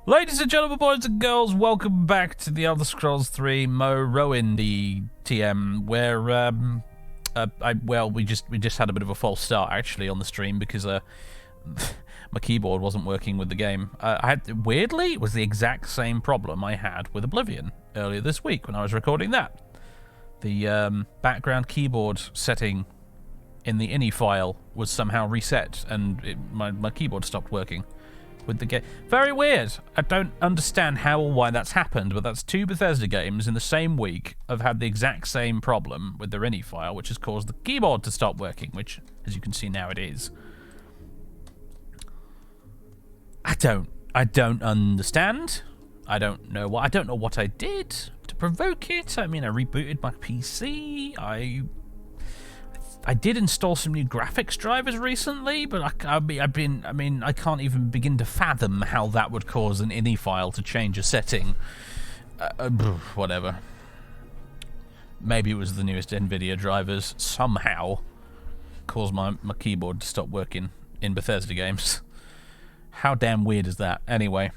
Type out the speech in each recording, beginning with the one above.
Ladies and gentlemen, boys and girls, welcome back to the Elder Scrolls 3 Morrowind TM, where we just had a bit of a false start actually on the stream because my keyboard wasn't working with the game. Weirdly, it was the exact same problem I had with Oblivion earlier this week when I was recording that. The background keyboard setting in the ini file was somehow reset, and my keyboard stopped working with the game. Very weird. I don't understand how or why that's happened, but that's two Bethesda games in the same week have had the exact same problem with their ini file, which has caused the keyboard to stop working, which, as you can see now, it is. I don't understand. I don't know what I did to provoke it. I mean, I rebooted my PC. I did install some new graphics drivers recently, but I can't even begin to fathom how that would cause an ini file to change a setting. Whatever. Maybe it was the newest NVIDIA drivers somehow caused my keyboard to stop working in Bethesda games. How damn weird is that? Anyway.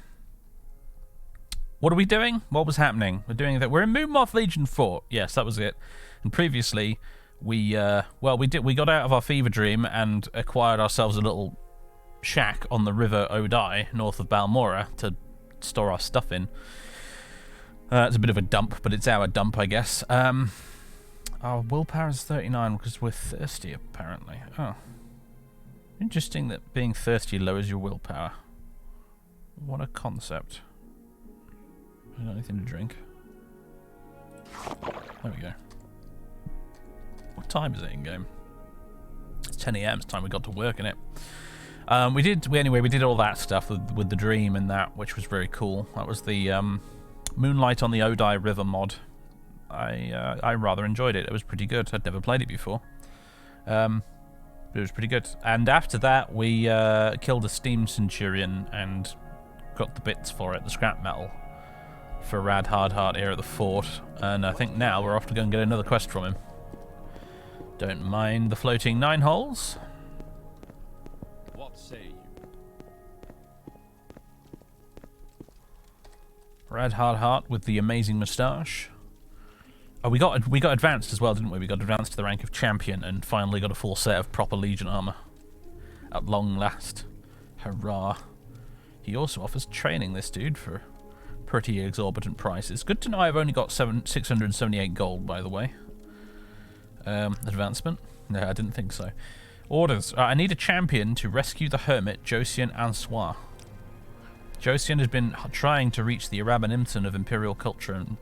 What are we doing? What was happening? We're doing that. We're in Moonmoth Legion 4. Yes, that was it. And previously, we got out of our fever dream and acquired ourselves a little shack on the river Odai, north of Balmora, to store our stuff in. It's a bit of a dump, but it's our dump, I guess. Our willpower is 39 because we're thirsty, apparently. Oh. Interesting that being thirsty lowers your willpower. What a concept. I got anything to drink? There we go. What time is it in game? It's 10 AM. It's time we got to work in it. We did all that stuff with the dream and that, which was very cool. That was the Moonlight on the Odai River mod. I rather enjoyed it. It was pretty good. I'd never played it before. But it was pretty good. And after that, we killed a steam centurion and got the bits for it, the scrap metal, for Rad Hardheart here at the fort. And I think now we're off to go and get another quest from him. Don't mind the floating 9 holes. What say you? Rad Hardheart with the amazing moustache. Oh, we got advanced as well, didn't we? We got advanced to the rank of champion and finally got a full set of proper Legion armor. At long last. Hurrah. He also offers training, this dude, for pretty exorbitant prices. Good to know I've only got 678 gold, by the way. Advancement? No, I didn't think so. Orders. I need a champion to rescue the hermit, Josian Ansois. Josian has been trying to reach the Arabanimton of Imperial culture and...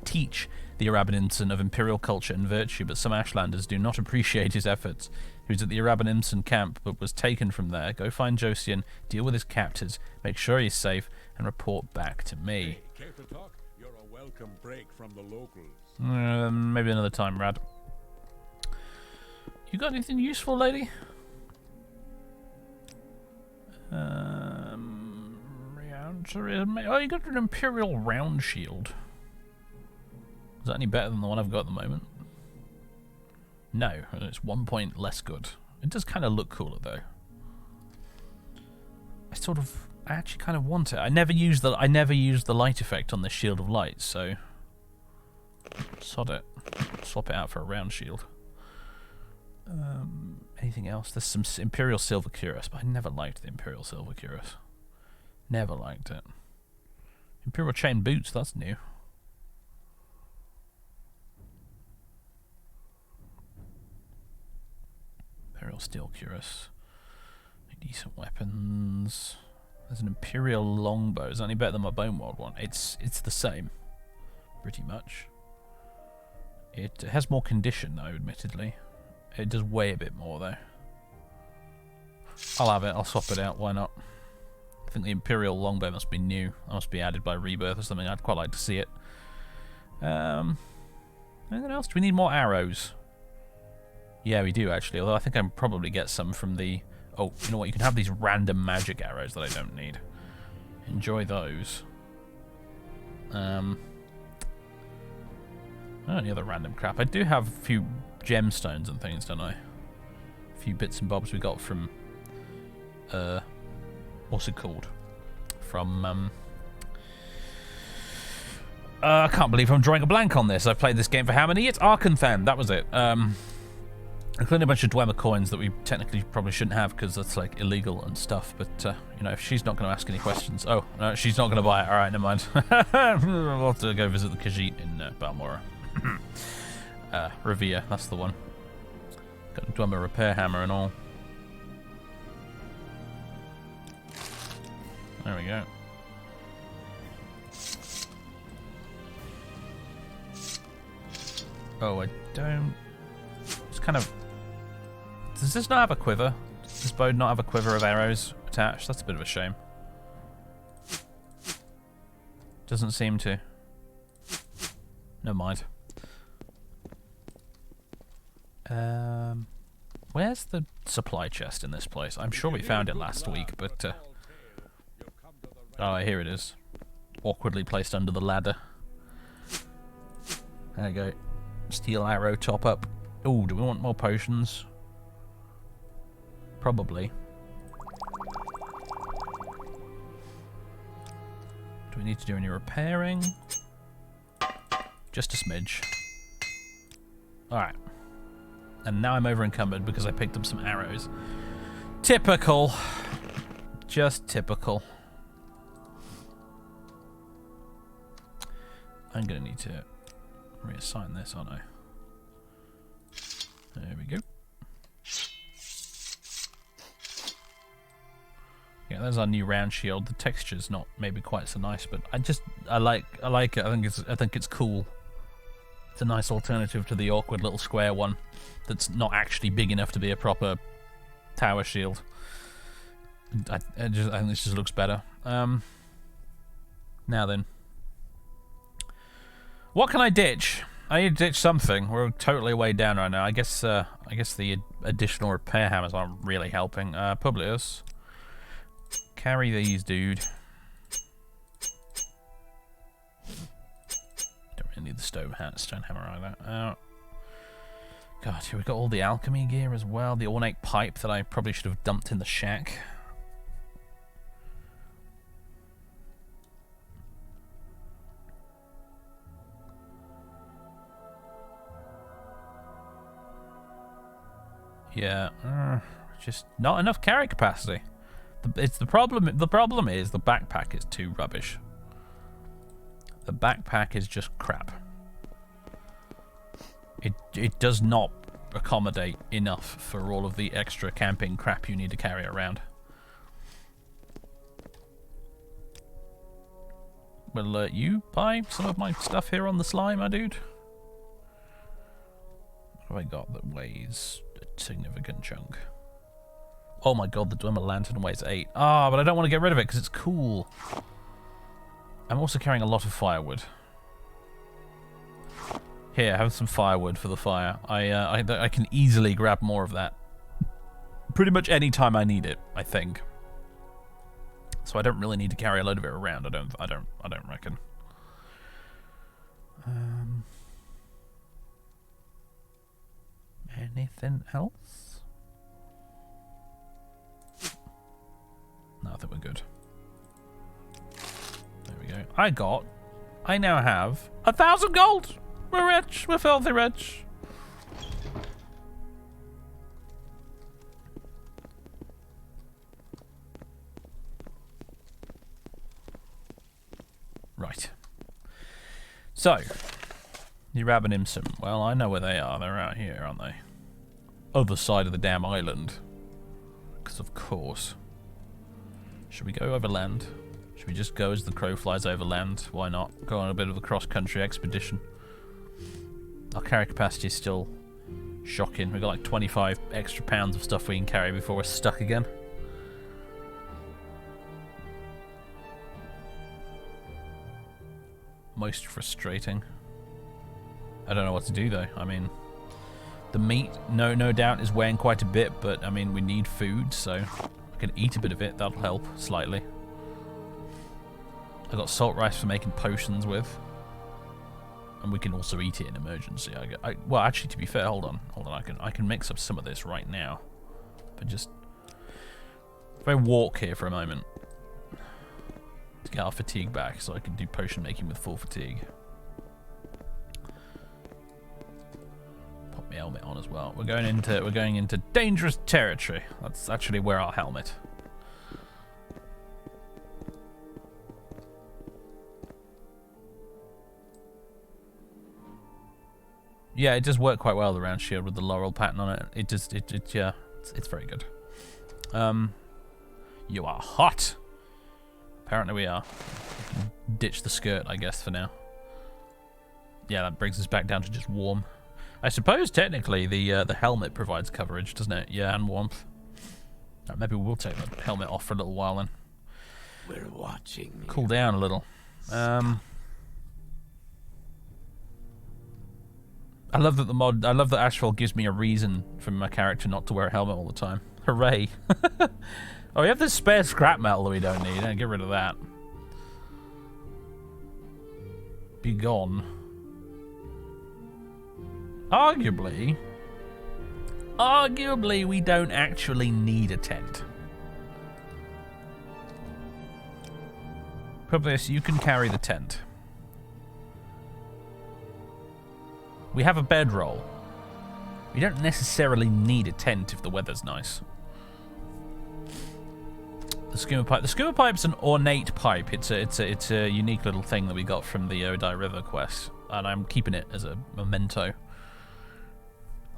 teach the Arabanimton of Imperial culture and virtue, but some Ashlanders do not appreciate his efforts. He was at the Arabanimton camp, but was taken from there. Go find Josian, deal with his captors, make sure he's safe, and report back to me. Hey, care to talk? You're a welcome break from the locals. Maybe another time, Rad. You got anything useful, lady? Oh, you got an Imperial round shield. Is that any better than the one I've got at the moment? No, it's 1 point less good. It does kind of look cooler though. I actually kind of want it. I never used the light effect on this shield of light, so sod it. Swap it out for a round shield. Anything else? There's some Imperial Silver Cuirass, but I never liked the Imperial Silver Cuirass. Never liked it. Imperial Chain Boots, that's new. Imperial Steel Cuirass. Decent weapons. There's an Imperial Longbow. Is that any better than my Boneworld one? It's the same. Pretty much. It has more condition though, admittedly. It does weigh a bit more though. I'll have it. I'll swap it out. Why not? I think the Imperial Longbow must be new. That must be added by Rebirth or something. I'd quite like to see it. Anything else? Do we need more arrows? Yeah, we do actually. Although I think I can probably get some from the... Oh, you know what? You can have these random magic arrows that I don't need. Enjoy those. Any other random crap? I do have a few gemstones and things, don't I? A few bits and bobs we got from... what's it called? From I can't believe I'm drawing a blank on this. I've played this game for how many years? Arkenfan, that was it. Including a bunch of Dwemer coins that we technically probably shouldn't have because that's like illegal and stuff. But you know, if she's not going to ask any questions, oh no, she's not going to buy it. All right, never mind. We'll have to go visit the Khajiit in Balmora. Revere, that's the one. Got a Dwemer repair hammer and all. There we go. Oh, I don't. It's kind of. Does this not have a quiver? Does this bow not have a quiver of arrows attached? That's a bit of a shame. Doesn't seem to. Never mind. Where's the supply chest in this place? I'm sure we found it last week, but oh, here it is. Awkwardly placed under the ladder. There you go. Steel arrow top up. Oh, do we want more potions? Probably. Do we need to do any repairing? Just a smidge. Alright. And now I'm over encumbered because I picked up some arrows. Typical. Just typical. I'm going to need to reassign this, aren't I? There we go. Yeah, there's our new round shield. The texture's not maybe quite so nice, but I like it. I think it's cool. It's a nice alternative to the awkward little square one that's not actually big enough to be a proper tower shield. I think this just looks better. Now then. What can I ditch? I need to ditch something. We're totally way down right now. I guess the additional repair hammers aren't really helping. Publius. Carry these, dude. Don't really need the stone hammer either. God, here we've got all the alchemy gear as well. The ornate pipe that I probably should have dumped in the shack. Yeah, just not enough carry capacity. The problem is the backpack is too rubbish. The backpack is just crap. It does not accommodate enough for all of the extra camping crap you need to carry around. Will you buy some of my stuff here on the slime, my dude? What have I got that weighs a significant chunk? Oh my god, the Dwemer Lantern weighs 8. Ah, but I don't want to get rid of it because it's cool. I'm also carrying a lot of firewood. Here, have some firewood for the fire. I can easily grab more of that. Pretty much any time I need it, I think. So I don't really need to carry a load of it around. I don't reckon. Anything else? No, I think we're good. There we go. I now have 1,000 gold. We're rich. We're filthy rich. Right. So, Urab and Imsum. Well, I know where they are. They're out here, aren't they? Other side of the damn island. Because of course. Should we go overland? Should we just go as the crow flies overland? Why not? Go on a bit of a cross-country expedition. Our carry capacity is still shocking. We've got like 25 extra pounds of stuff we can carry before we're stuck again. Most frustrating. I don't know what to do though. I mean, the meat, no doubt, is weighing quite a bit, but I mean, we need food, so I can eat a bit of it. That'll help slightly. I got salt rice for making potions with, and we can also eat it in emergency. Well, actually, to be fair, hold on. I can mix up some of this right now, but just if I walk here for a moment to get our fatigue back, so I can do potion making with full fatigue. as well. We're going into dangerous territory. Let's actually wear our helmet. Yeah, it does work quite well, the round shield with the laurel pattern on it. Yeah, it's very good. You are hot. Apparently we are. Ditch the skirt, I guess, for now. Yeah, that brings us back down to just warm. I suppose technically the helmet provides coverage, doesn't it? Yeah, and warmth. Maybe we'll take the helmet off for a little while then. We're watching. Cool down a little. I love that Ashfall gives me a reason for my character not to wear a helmet all the time. Hooray. Oh, we have this spare scrap metal that we don't need. Get rid of that. Be gone. Arguably, we don't actually need a tent. Publius, you can carry the tent. We have a bedroll. We don't necessarily need a tent if the weather's nice. The skimmer pipe. The skimmer pipe's an ornate pipe. It's a unique little thing that we got from the Odai River quest, and I'm keeping it as a memento.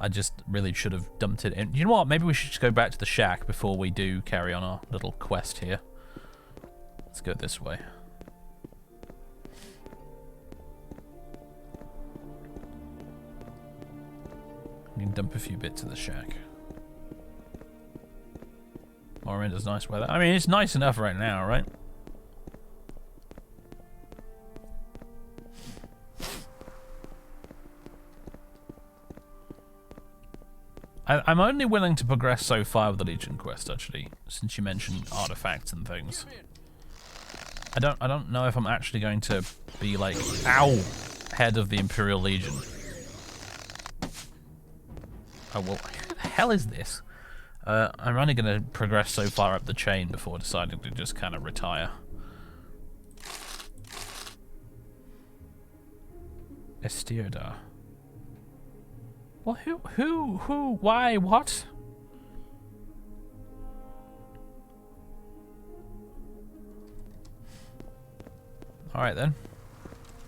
I just really should have dumped it in. You know what? Maybe we should just go back to the shack before we do carry on our little quest here. Let's go this way. We can dump a few bits of the shack. Morrowind is nice weather. I mean, it's nice enough right now, right? I'm only willing to progress so far with the Legion quest, actually, since you mentioned artifacts and things. I don't know if I'm actually going to be like, ow, head of the Imperial Legion. Oh, well, who the hell is this? I'm only going to progress so far up the chain before deciding to just kind of retire. Estiodar. Well, who, why, what? Alright then.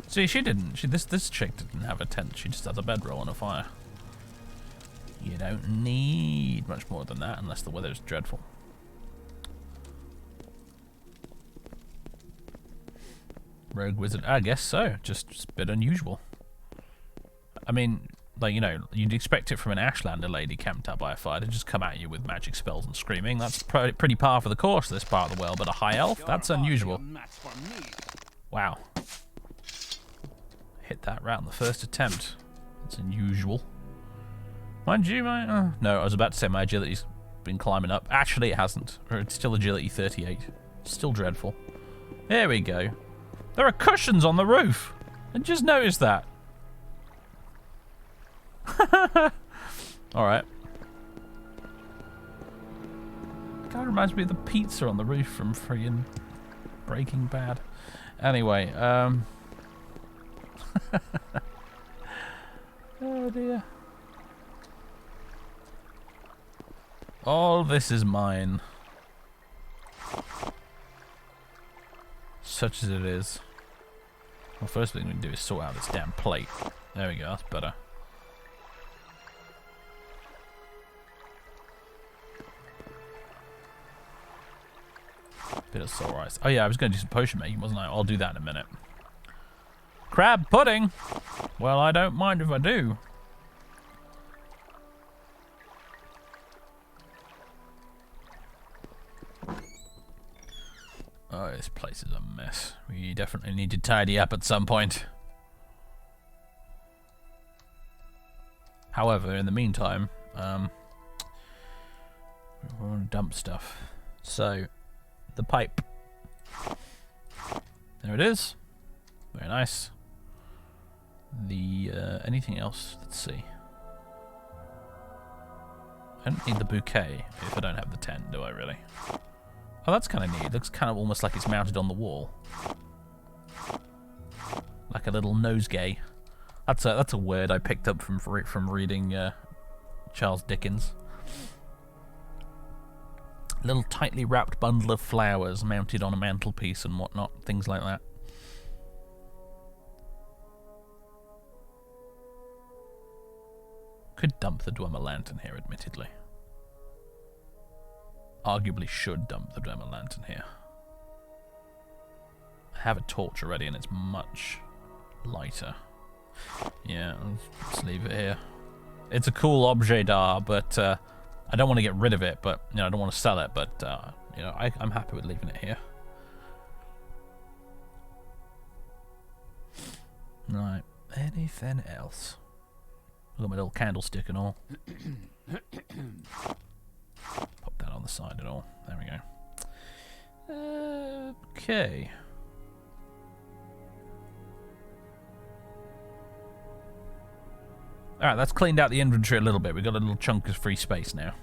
See, this chick didn't have a tent, she just has a bedroll and a fire. You don't need much more than that unless the weather's dreadful. Rogue wizard, I guess so. Just a bit unusual. I mean, like, you know, you'd expect it from an Ashlander lady camped out by a fire to just come at you with magic spells and screaming. That's pretty par for the course of this part of the world, but a high elf, that's unusual. Wow. Hit that right on the first attempt. That's unusual. Mind you, no, I was about to say my agility's been climbing up. Actually, it hasn't. It's still agility 38. Still dreadful. There we go. There are cushions on the roof. I just noticed that. Alright. Kind of reminds me of the pizza on the roof from friggin' Breaking Bad. Anyway, oh dear. All this is mine. Such as it is. Well, first thing we can do is sort out this damn plate. There we go, that's better. Bit of soul rice. Oh yeah, I was going to do some potion making, wasn't I? I'll do that in a minute. Crab pudding! Well, I don't mind if I do. Oh, this place is a mess. We definitely need to tidy up at some point. However, in the meantime, we want to dump stuff. So, the pipe. There it is. Very nice. The, anything else? Let's see. I don't need the bouquet if I don't have the tent, do I really? Oh, that's kind of neat. It looks kind of almost like it's mounted on the wall. Like a little nosegay. That's a word I picked up from reading Charles Dickens. Little tightly wrapped bundle of flowers mounted on a mantelpiece and whatnot, things like that. Could dump the Dwemer Lantern here, admittedly. Arguably should dump the Dwemer Lantern here. I have a torch already and it's much lighter. Yeah, let's leave it here. It's a cool objet d'art, but I don't want to get rid of it, but you know, I don't want to sell it, but you know, I'm happy with leaving it here. Right, anything else? I've got my little candlestick and all. Pop that on the side and all. There we go. Okay. Alright, that's cleaned out the inventory a little bit. We've got a little chunk of free space now.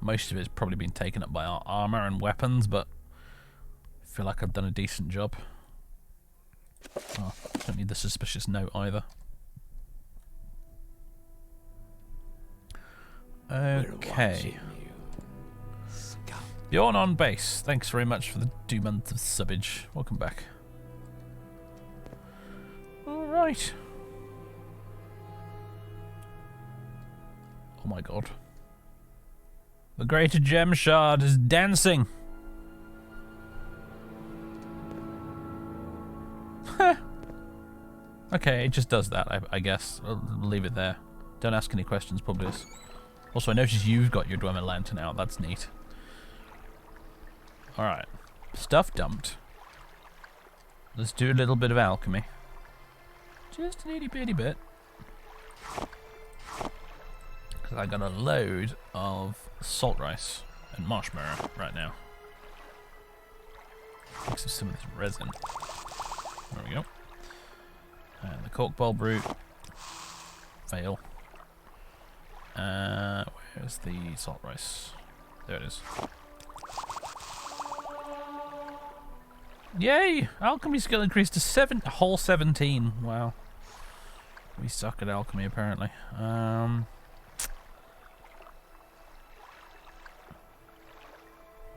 Most of it's probably been taken up by our armor and weapons, but I feel like I've done a decent job. Oh, don't need the suspicious note either. Okay. Bjorn on base. Thanks very much for the 2 months of subbage. Welcome back. Alright. Oh my god. The greater gem shard is dancing. Okay, it just does that, I guess. I'll leave it there. Don't ask any questions, Publius. Also, I noticed you've got your Dwemer Lantern out. That's neat. Alright. Stuff dumped. Let's do a little bit of alchemy. Just an itty bitty bit. Because I got a load of salt rice and marshmallow right now. Mix some of this resin. There we go. And the cork bulb root. Fail. Where's the salt rice? There it is. Yay! Alchemy skill increased to a whole 17. Wow. We suck at alchemy apparently.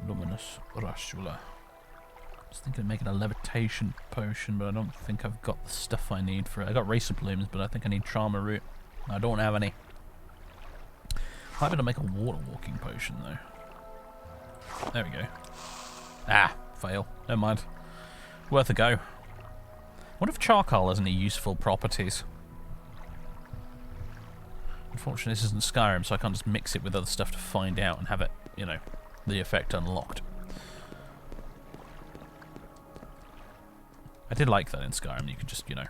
Luminous Rashula. I was thinking of making a levitation potion, but I don't think I've got the stuff I need for it. I got racer plumes, but I think I need trauma root. I don't have any. Might be able to make a water walking potion though. There we go. Ah, fail. Never mind. Worth a go. What if charcoal has any useful properties? Unfortunately, this isn't Skyrim, so I can't just mix it with other stuff to find out and have it, you know, the effect unlocked. I did like that in Skyrim. You could just, you know,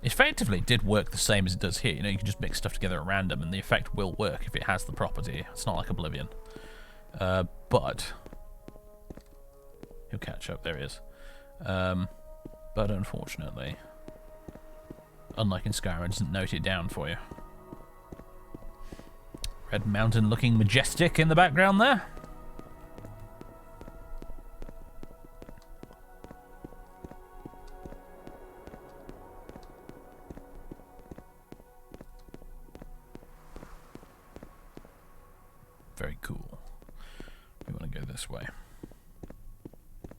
effectively it did work the same as it does here. You know, you can just mix stuff together at random and the effect will work if it has the property. It's not like Oblivion. But he'll catch up. There he is. But unfortunately, unlike in Skyrim, it doesn't note it down for you. Red Mountain looking majestic in the background there. Very cool. We want to go this way.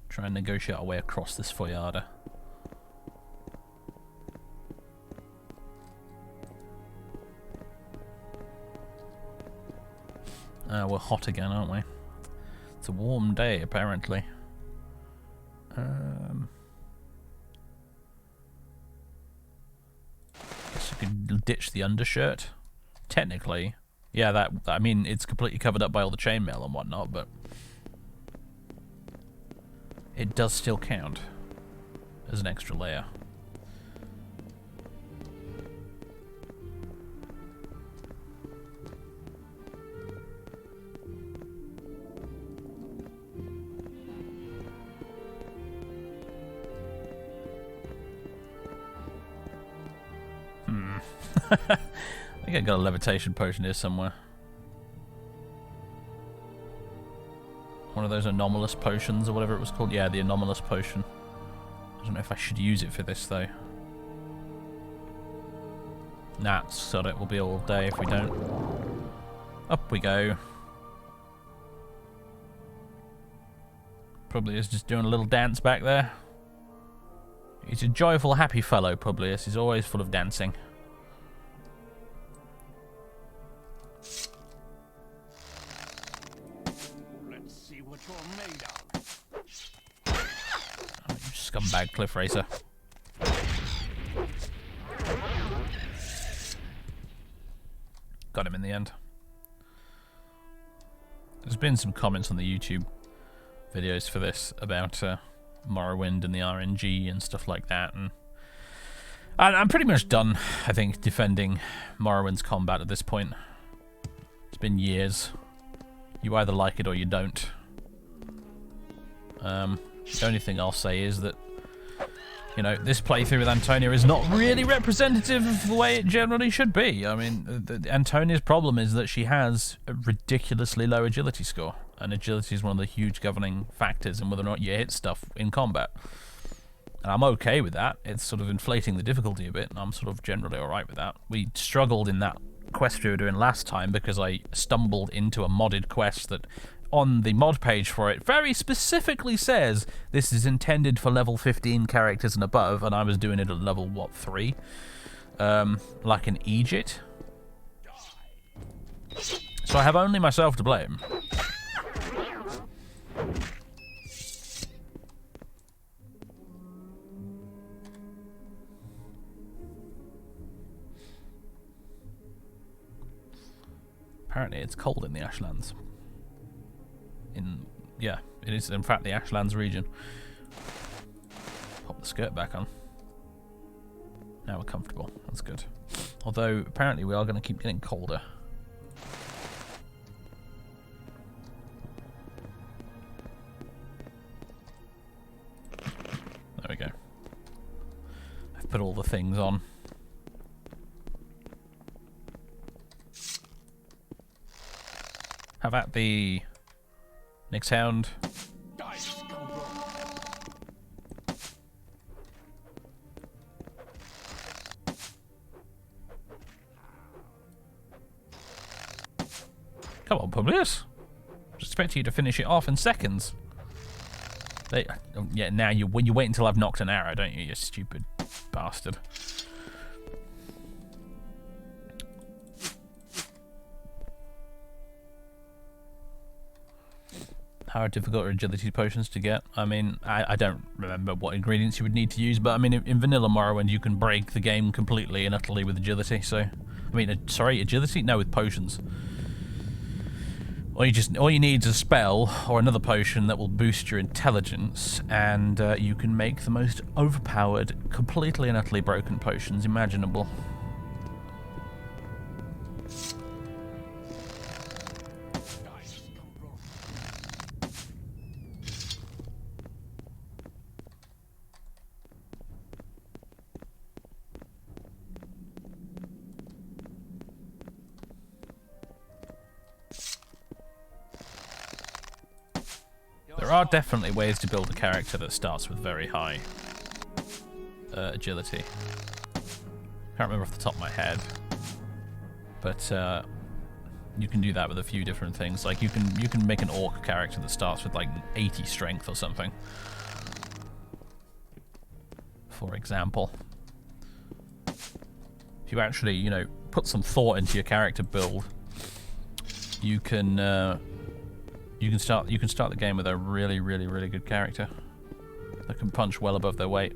Try and negotiate our way across this foyada. We're hot again, aren't we? It's a warm day, apparently. Guess you could ditch the undershirt. Technically, yeah. I mean, it's completely covered up by all the chainmail and whatnot, but it does still count as an extra layer. I think I got a levitation potion here somewhere. One of those anomalous potions or whatever it was called. Yeah, the anomalous potion. I don't know if I should use it for this though. Nah, sod it. We'll be all day if we don't. Up we go. Publius just doing a little dance back there. He's a joyful, happy fellow, Publius. He's always full of dancing. Let's see what you're made of. Oh, you scumbag cliff racer. Got him in the end. There's been some comments on the YouTube videos for this about Morrowind and the RNG and stuff like that, and I'm pretty much done, I think, defending Morrowind's combat at this point. It's been years. You either like it or you don't. The only thing I'll say is that, you know, this playthrough with Antonia is not really representative of the way it generally should be. I mean, Antonia's problem is that she has a ridiculously low agility score, and agility is one of the huge governing factors in whether or not you hit stuff in combat. And I'm okay with that. It's sort of inflating the difficulty a bit, and I'm sort of generally alright with that. We struggled in that quest we were doing last time because I stumbled into a modded quest that on the mod page for it very specifically says this is intended for level 15 characters and above, and I was doing it at level, what, 3? Like an Egypt. So I have only myself to blame. Apparently it's cold in the Ashlands. Yeah, it is in fact the Ashlands region. Pop the skirt back on. Now we're comfortable. That's good. Although apparently we are going to keep getting colder. There we go. I've put all the things on. How about the Nick's Hound? Come on, Publius. I was expecting you to finish it off in seconds. Yeah, now you wait until I've knocked an arrow, don't you, you stupid bastard. How difficult are agility potions to get? I mean, I don't remember what ingredients you would need to use, but I mean, in vanilla Morrowind you can break the game completely and utterly with agility, so... I mean, sorry, agility? No, with potions. All you need is a spell or another potion that will boost your intelligence, and you can make the most overpowered, completely and utterly broken potions imaginable. There are definitely ways to build a character that starts with very high agility. Can't remember off the top of my head, but you can do that with a few different things. Like you can make an orc character that starts with like 80 strength or something, for example. If you actually, you know, put some thought into your character build, you can start the game with a really good character that can punch well above their weight.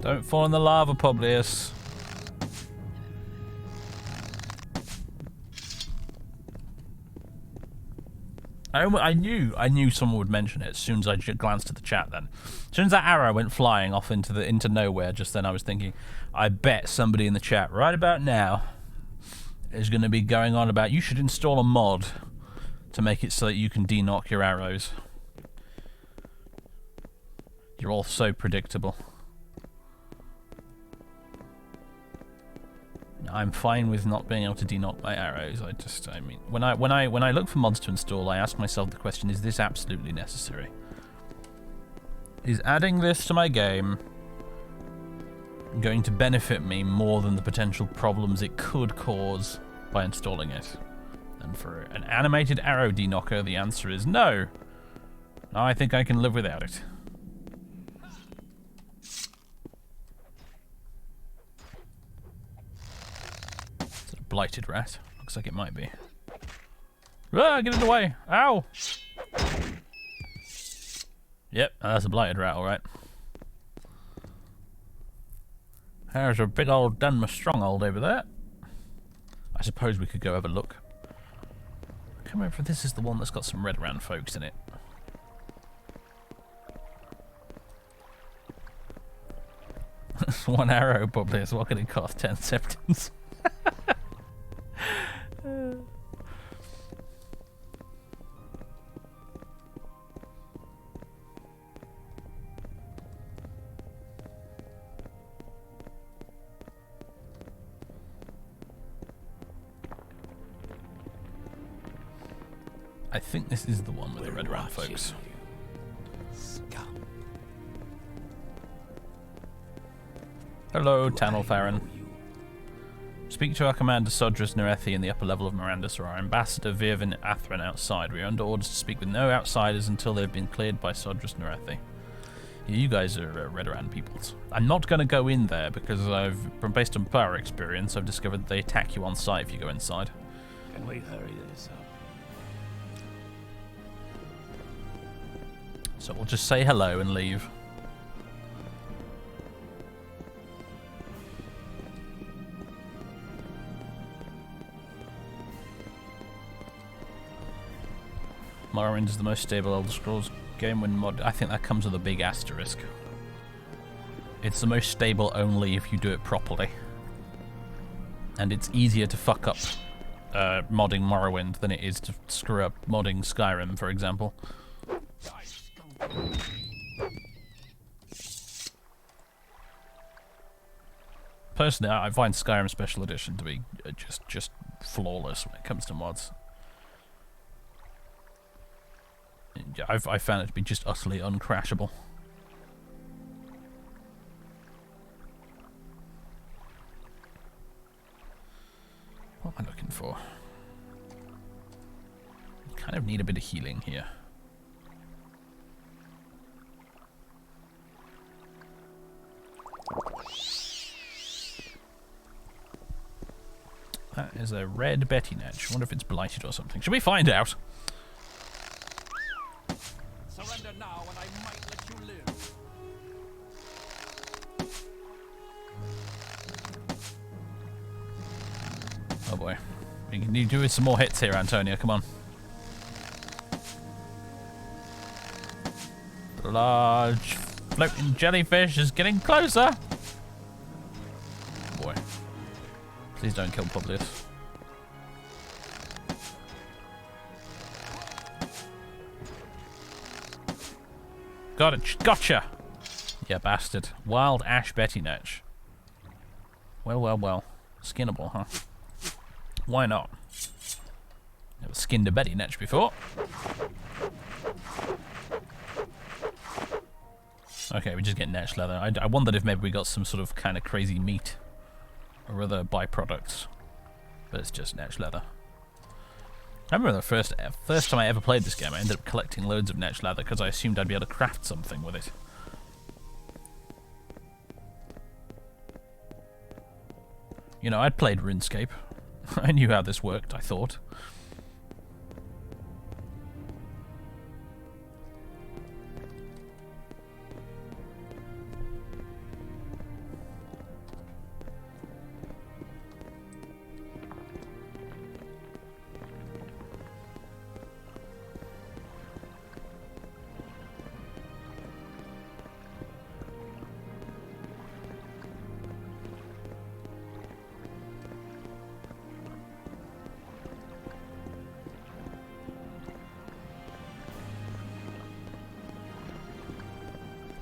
Don't fall in the lava, Publius. I knew someone would mention it as soon as I glanced at the chat then. As soon as that arrow went flying off into nowhere just then, I was thinking, I bet somebody in the chat right about now is going to be going on about you should install a mod to make it so that you can de-knock your arrows. You're all so predictable. I'm fine with not being able to denock my arrows. I mean, when I look for mods to install, I ask myself the question: is this absolutely necessary? Is adding this to my game going to benefit me more than the potential problems it could cause by installing it? And for an animated arrow denocker, the answer is no. I think I can live without it. Is it a blighted rat? Looks like it might be. Ah, get in the way! Ow! Yep, that's a blighted rat, alright. There's a big old Dunmer stronghold over there. I suppose we could go have a look. I can't remember if this is the one that's got some Red folks in it. One arrow probably is what can it cost? 10 septons. I think this is the one with the Red folks. Hello, Tanelfarin. Speak to our commander Sodras Nerethi in the upper level of Mirandus or our ambassador Virvin Athran outside. We are under orders to speak with no outsiders until they've been cleared by Sodras Nerethi. Yeah, you guys are Redoran peoples. I'm not going to go in there because based on prior experience, I've discovered that they attack you on sight if you go inside. Can we hurry this up? So we'll just say hello and leave. Morrowind is the most stable Elder Scrolls game when mod. I think that comes with a big asterisk. It's the most stable only if you do it properly. And it's easier to fuck up modding Morrowind than it is to screw up modding Skyrim, for example. Personally, I find Skyrim Special Edition to be just flawless when it comes to mods. I found it to be just utterly uncrashable. What am I looking for? I kind of need a bit of healing here. That is a red Betty Netch. I wonder if it's blighted or something. Should we find out? Surrender now and I might let you live. Oh boy. We need to do some more hits here, Antonio. Come on. The large floating jellyfish is getting closer. Boy. Please don't kill Publius. Got it. Gotcha! Yeah, bastard. Wild Ash Betty Netch. Well, well, well. Skinnable, huh? Why not? Never skinned a Betty Netch before. Okay, we just get Netch leather. I wondered if maybe we got some sort of kind of crazy meat or other byproducts. But it's just Netch leather. I remember the first time I ever played this game, I ended up collecting loads of Netch leather because I assumed I'd be able to craft something with it. You know, I'd played RuneScape. I knew how this worked, I thought.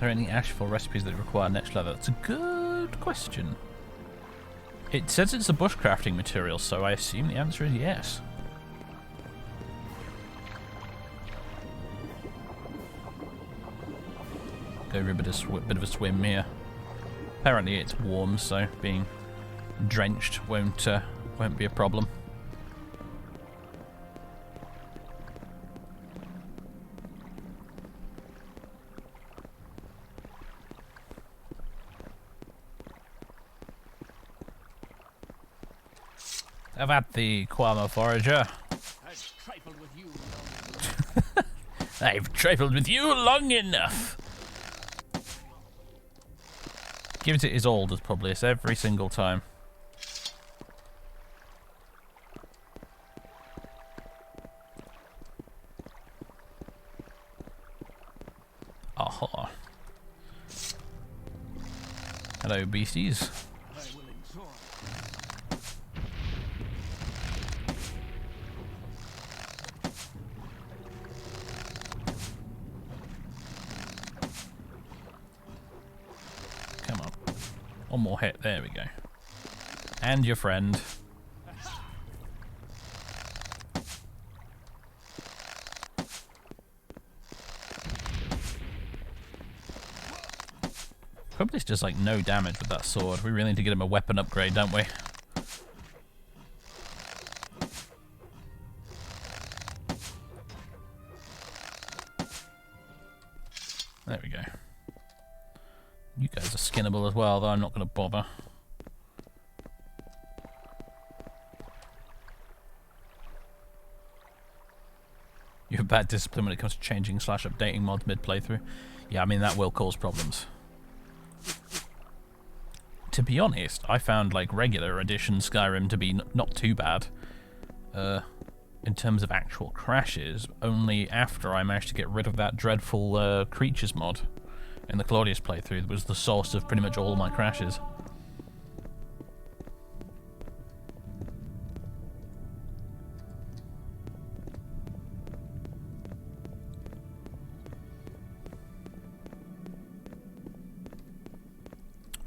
there any Ashfall recipes that require next leather? That's a good question. It says it's a bushcrafting material, so I assume the answer is yes. Go for a bit of a swim here. Apparently it's warm, so being drenched won't be a problem. I've had the Quama Forager. I've trifled with you. I've trifled with you long enough. Gives it his all, does Publius, every single time. Aha. Hello, beasties. I will enjoy. Come on. One more hit. There we go. And your friend. Publius does like no damage with that sword. We really need to get him a weapon upgrade, don't we? There we go. You guys are skinnable as well, though I'm not going to bother. You have bad discipline when it comes to changing / updating mods mid-playthrough. Yeah, I mean, that will cause problems. To be honest, I found like regular edition Skyrim to be not too bad. In terms of actual crashes, only after I managed to get rid of that dreadful creatures mod in the Claudius playthrough was the source of pretty much all my crashes.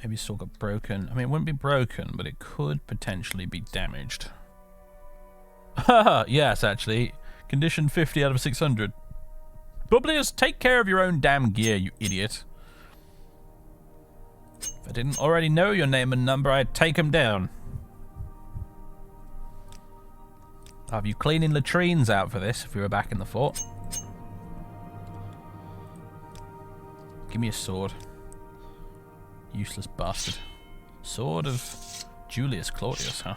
Maybe still got broken. I mean, it wouldn't be broken, but it could potentially be damaged. Haha, yes, actually. Condition 50 out of 600. Publius, take care of your own damn gear, you idiot. If I didn't already know your name and number, I'd take them down. I'll have you cleaning latrines out for this if we were back in the fort. Give me a sword. Useless bastard. Sword of Julius Claudius, huh?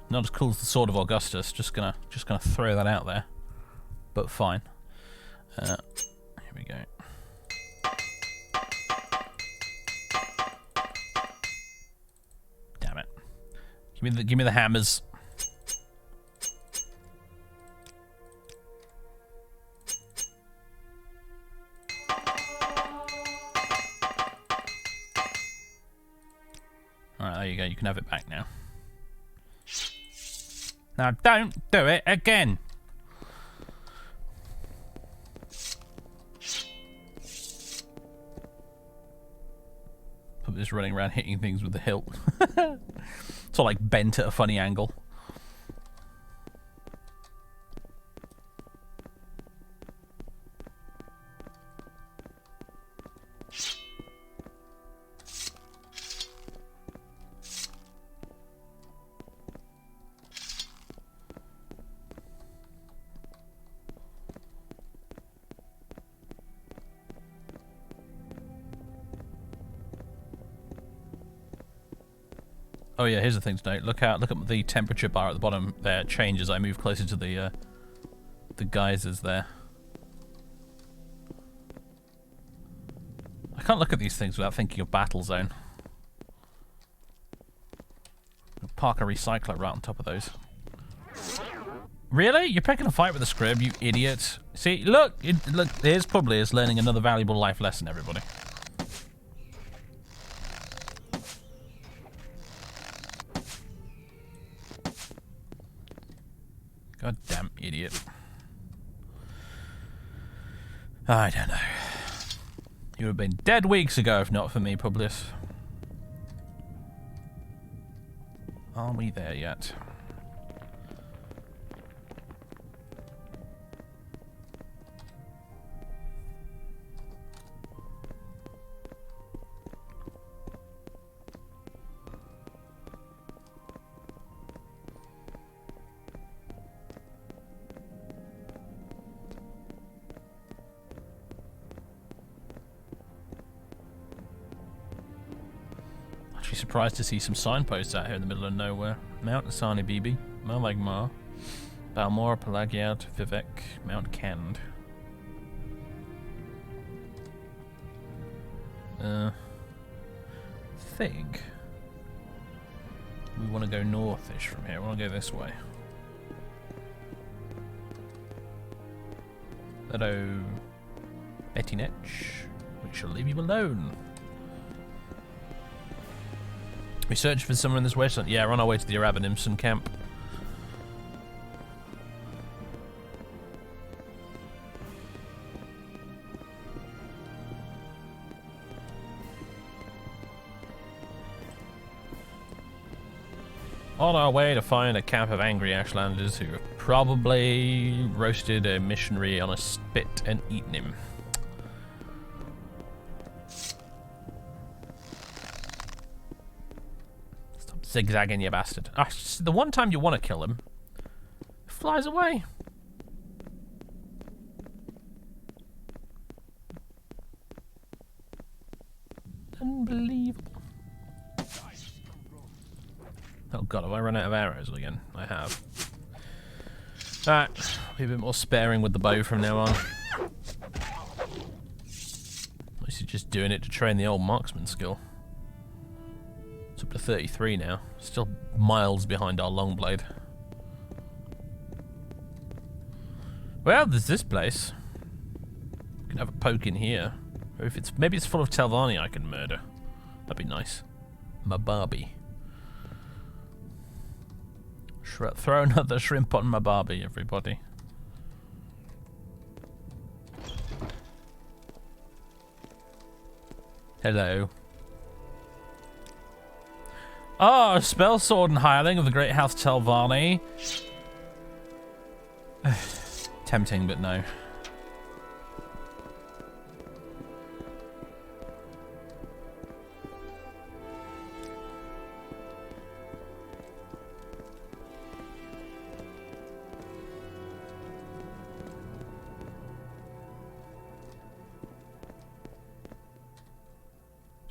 Not as cool as the Sword of Augustus. Just gonna throw that out there. But fine. Here we go. Damn it! Give me the hammers. Alright, there you go. You can have it back now. Now, don't do it again. Just running around hitting things with the hilt. It's all like bent at a funny angle. Oh yeah, here's the thing to note. Look at the temperature bar at the bottom there. It changes. I move closer to the geysers there. I can't look at these things without thinking of Battle Zone. Park a recycler right on top of those. Really? You're picking a fight with a scrib, you idiot. See, look, here's Publius learning another valuable life lesson, everybody. Goddamn idiot. I don't know. You would have been dead weeks ago if not for me, Publius. Are we there yet? Surprised to see some signposts out here in the middle of nowhere. Mount Asani Bibi, Malagmar, Balmora, Pelagiad, Vivek, Mount Cand. Think we want to go northish from here. We want to go this way. Hello, Betty Netch. We shall leave you alone. We search for someone in this wasteland. Yeah, we're on our way to the Arabanimson camp. On our way to find a camp of angry Ashlanders who have probably roasted a missionary on a spit and eaten him. Zigzagging, you bastard. Ah, the one time you want to kill him, it flies away. Unbelievable. Oh god, have I run out of arrows again? I have. Alright, be a bit more sparing with the bow from now on. At least he's just doing it to train the old marksman skill. It's up to 33 now. Still miles behind our long blade. Well, there's this place. We can have a poke in here. Or if it's maybe it's full of Telvanni I can murder. That'd be nice. Mababi. Throw another shrimp on Mababi, everybody. Hello. Oh, spell sword and hireling of the great house Telvanni. Tempting, but no.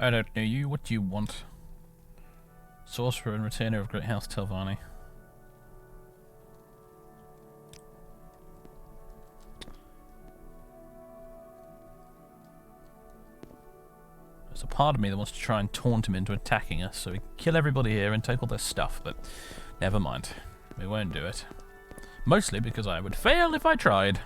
I don't know you. What do you want? Sorcerer and retainer of great house Telvanni. There's a part of me that wants to try and taunt him into attacking us so we can kill everybody here and take all their stuff, but never mind. We won't do it. Mostly because I would fail if I tried.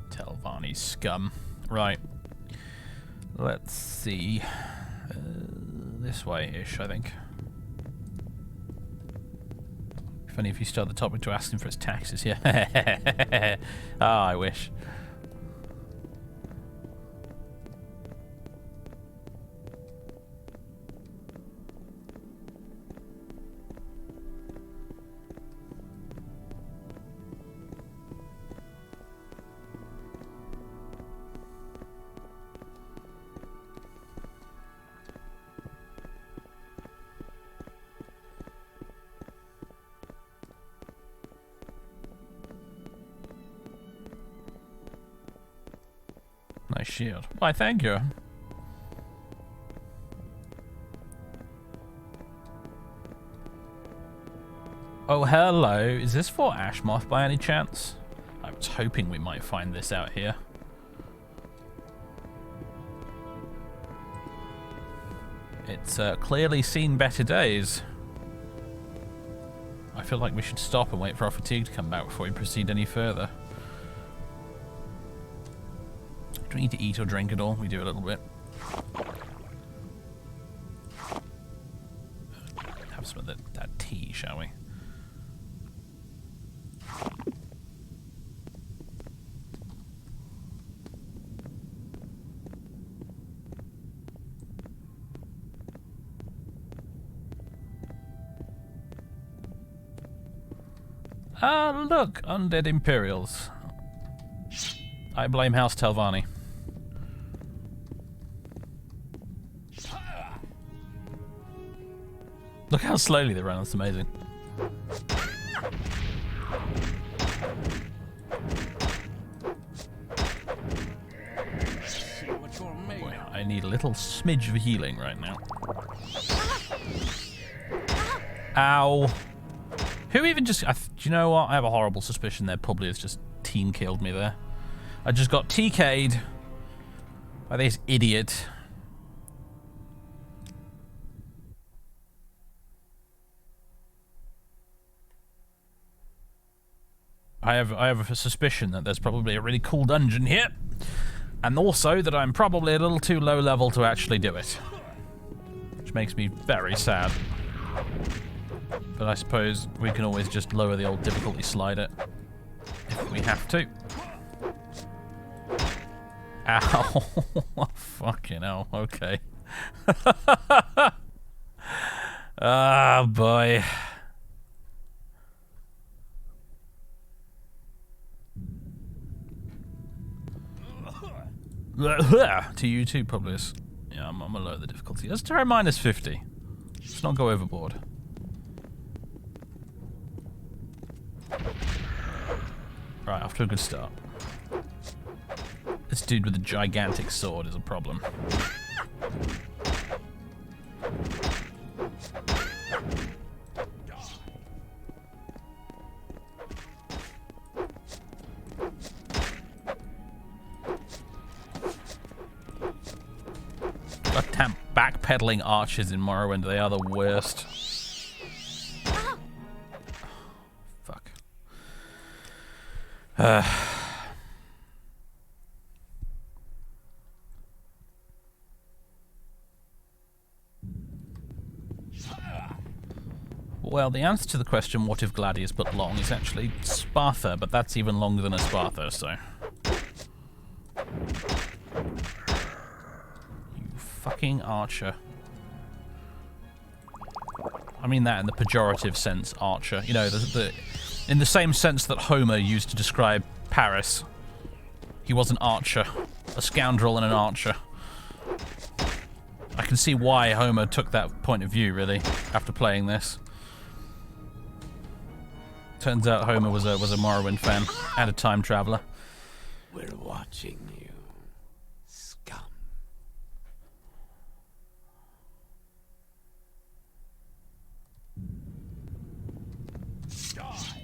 Telvanni scum. Right. Let's see. This way-ish, I think. Funny if you start the topic to ask him for his taxes, yeah. Ah, I wish. Nice shield. Why, thank you. Oh, hello. Is this for Ashmoth by any chance? I was hoping we might find this out here. It's clearly seen better days. I feel like we should stop and wait for our fatigue to come back before we proceed any further. Do we need to eat or drink at all? We do a little bit. Have some of that tea, shall we? Ah, look, undead Imperials. I blame House Telvanni. Look how slowly they run, that's amazing. See what you're made Boy, of. I need a little smidge of healing right now. Ow. Who even just... do you know what? I have a horrible suspicion there probably has just team killed me there. I just got TK'd by this idiot. I have a suspicion that there's probably a really cool dungeon here. And also that I'm probably a little too low level to actually do it. Which makes me very sad. But I suppose we can always just lower the old difficulty slider if we have to. Ow. Fucking hell, okay. Oh boy. To you too, Publius. Yeah, I'm gonna lower the difficulty. Let's try -50. Let's not go overboard. Right, off to a good start. This dude with the gigantic sword is a problem. Goddamn backpedaling archers in Morrowind, they are the worst. Fuck. Well, the answer to the question, what if Gladius but long, is actually Sparta, but that's even longer than a Sparta, so... You fucking archer. I mean that in the pejorative sense, archer. You know, in the same sense that Homer used to describe Paris. He was an archer. A scoundrel and an archer. I can see why Homer took that point of view, really, after playing this. Turns out Homer was a Morrowind fan and a time traveler. We're watching you, scum. Die.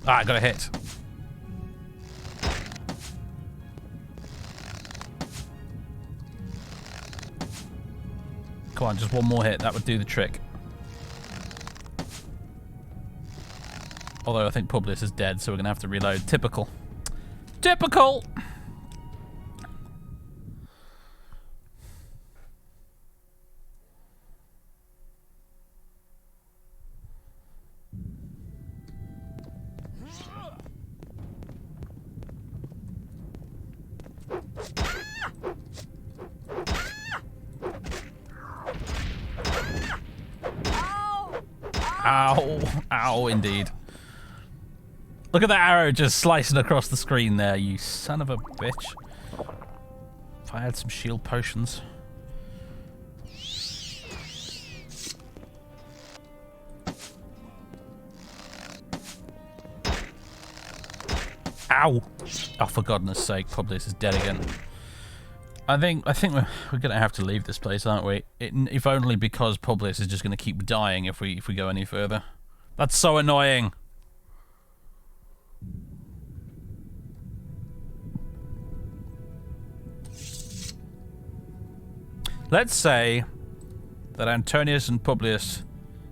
Ah, I got a hit. Come on, just one more hit. That would do the trick. Although I think Publius is dead, so we're going to have to reload. Typical. Typical! Ow. Ow, indeed. Look at that arrow just slicing across the screen there, you son of a bitch. If I had some shield potions. Ow! Oh, for goodness sake, Publius is dead again. I think we're gonna have to leave this place, aren't we? If only because Publius is just gonna keep dying if we go any further. That's so annoying. Let's say that Antonius and Publius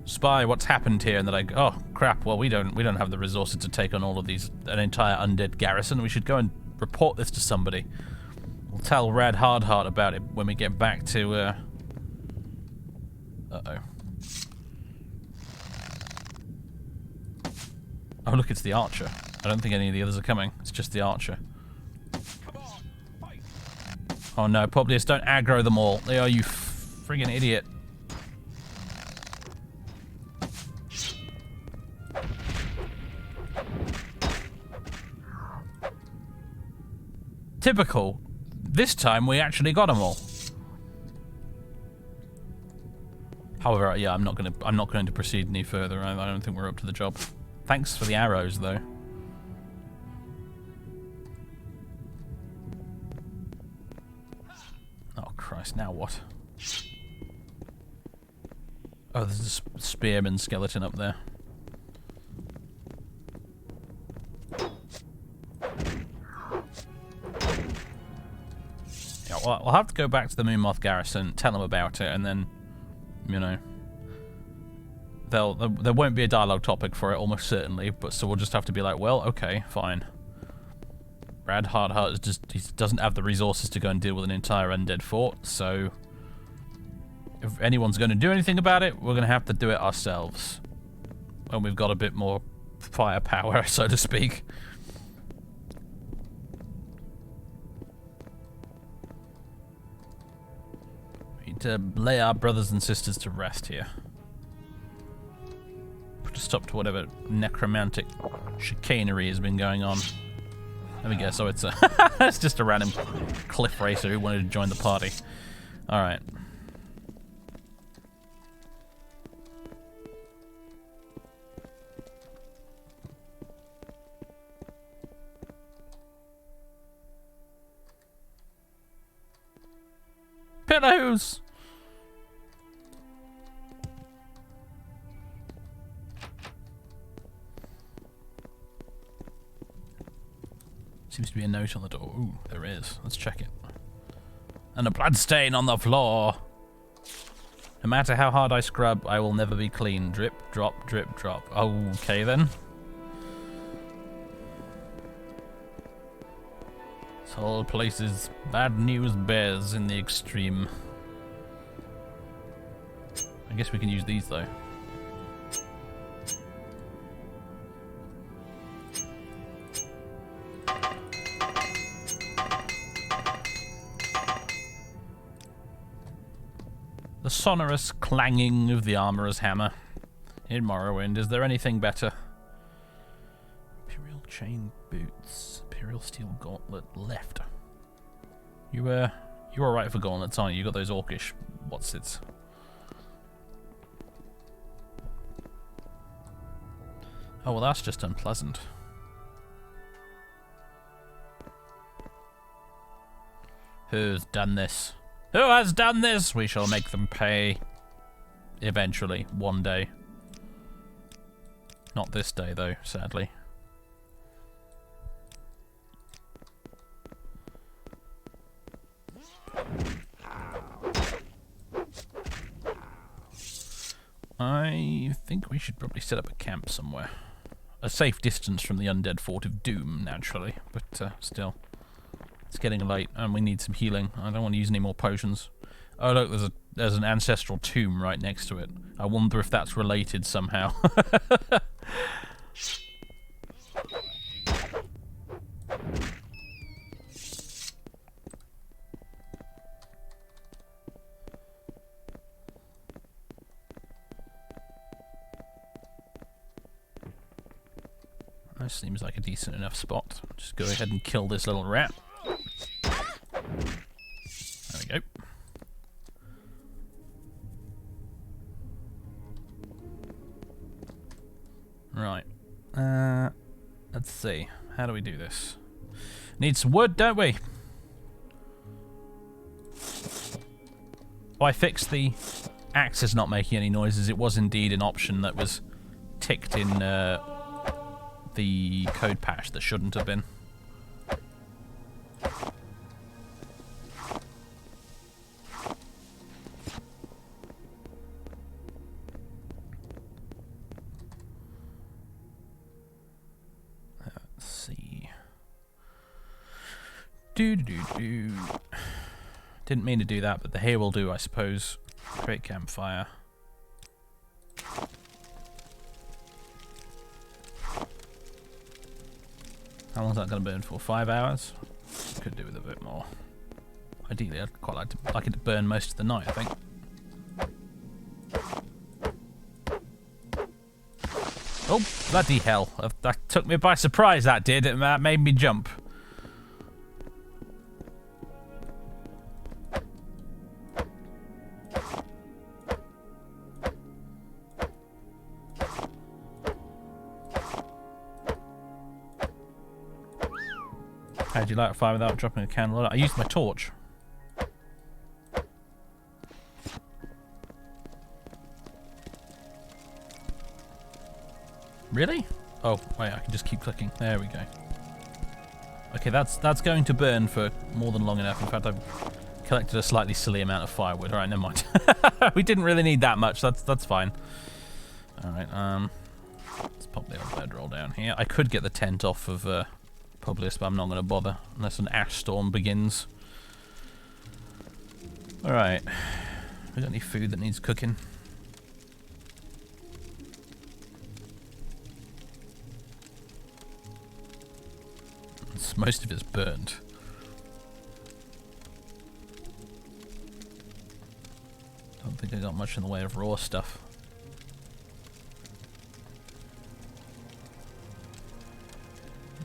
spy what's happened here, and they're like, "Oh crap! Well, we don't have the resources to take on all of these, an entire undead garrison. We should go and report this to somebody. We'll tell Rad Hardheart about it when we get back to." Uh-oh. Oh look, it's the archer. I don't think any of the others are coming. It's just the archer. Come on, fight. Oh no, Publius, don't aggro them all. They are, you friggin' idiot. Typical. This time we actually got them all. However, yeah, I'm not going to proceed any further. I don't think we're up to the job. Thanks for the arrows, though. Oh Christ! Now what? Oh, there's a spearman skeleton up there. Yeah, well, I'll have to go back to the Moonmoth Garrison, tell them about it, and then, you know, there won't be a dialogue topic for it, almost certainly, but so we'll just have to be like, well, okay, fine. Brad Hardheart he doesn't have the resources to go and deal with an entire undead fort, so if anyone's going to do anything about it, we're going to have to do it ourselves. When we've got a bit more firepower, so to speak. We need to lay our brothers and sisters to rest here. Put a stop to whatever necromantic chicanery has been going on. Let me guess. Oh, it's a it's just a random cliff racer who wanted to join the party. All right. Pillows. Seems to be a note on the door. Ooh, there is. Let's check it. And a blood stain on the floor. No matter how hard I scrub, I will never be clean. Drip, drop, drip, drop. Okay then. This whole place is bad news bears in the extreme. I guess we can use these though. The sonorous clanging of the armorer's hammer. In Morrowind, is there anything better? Imperial chain boots. Imperial steel gauntlet left. You're alright for gauntlets, aren't you? You got those orcish what's-its. Oh, well, that's just unpleasant. Who's done this? Who has done this? We shall make them pay. Eventually, one day. Not this day, though, sadly. I think we should probably set up a camp somewhere. A safe distance from the undead fort of Doom, naturally, but still. It's getting late, and we need some healing. I don't want to use any more potions. Oh look, there's an ancestral tomb right next to it. I wonder if that's related somehow. That seems like a decent enough spot. Just go ahead and kill this little rat. There we go. Right. Let's see. How do we do this? Need some wood, don't we? Oh, I fixed the axes not making any noises. It was indeed an option that was ticked in the code patch that shouldn't have been. Let's see. Didn't mean to do that, but the here will do, I suppose. Create campfire. How long's that going to burn for? 5 hours? Could do with a bit more. Ideally, I'd quite like it to burn most of the night, I think. Oh, bloody hell. That took me by surprise, that did. That made me jump. How do you light a fire without dropping a candle? I used my torch. Really? Oh, wait, I can just keep clicking. There we go. Okay, that's going to burn for more than long enough. In fact, I've collected a slightly silly amount of firewood. Alright, never mind. We didn't really need that much. That's fine. Alright, let's pop the old bedroll down here. I could get the tent off of Publius, but I'm not going to bother unless an ash storm begins. Alright. We got any food that needs cooking? Most of it's burned. Don't think I got much in the way of raw stuff.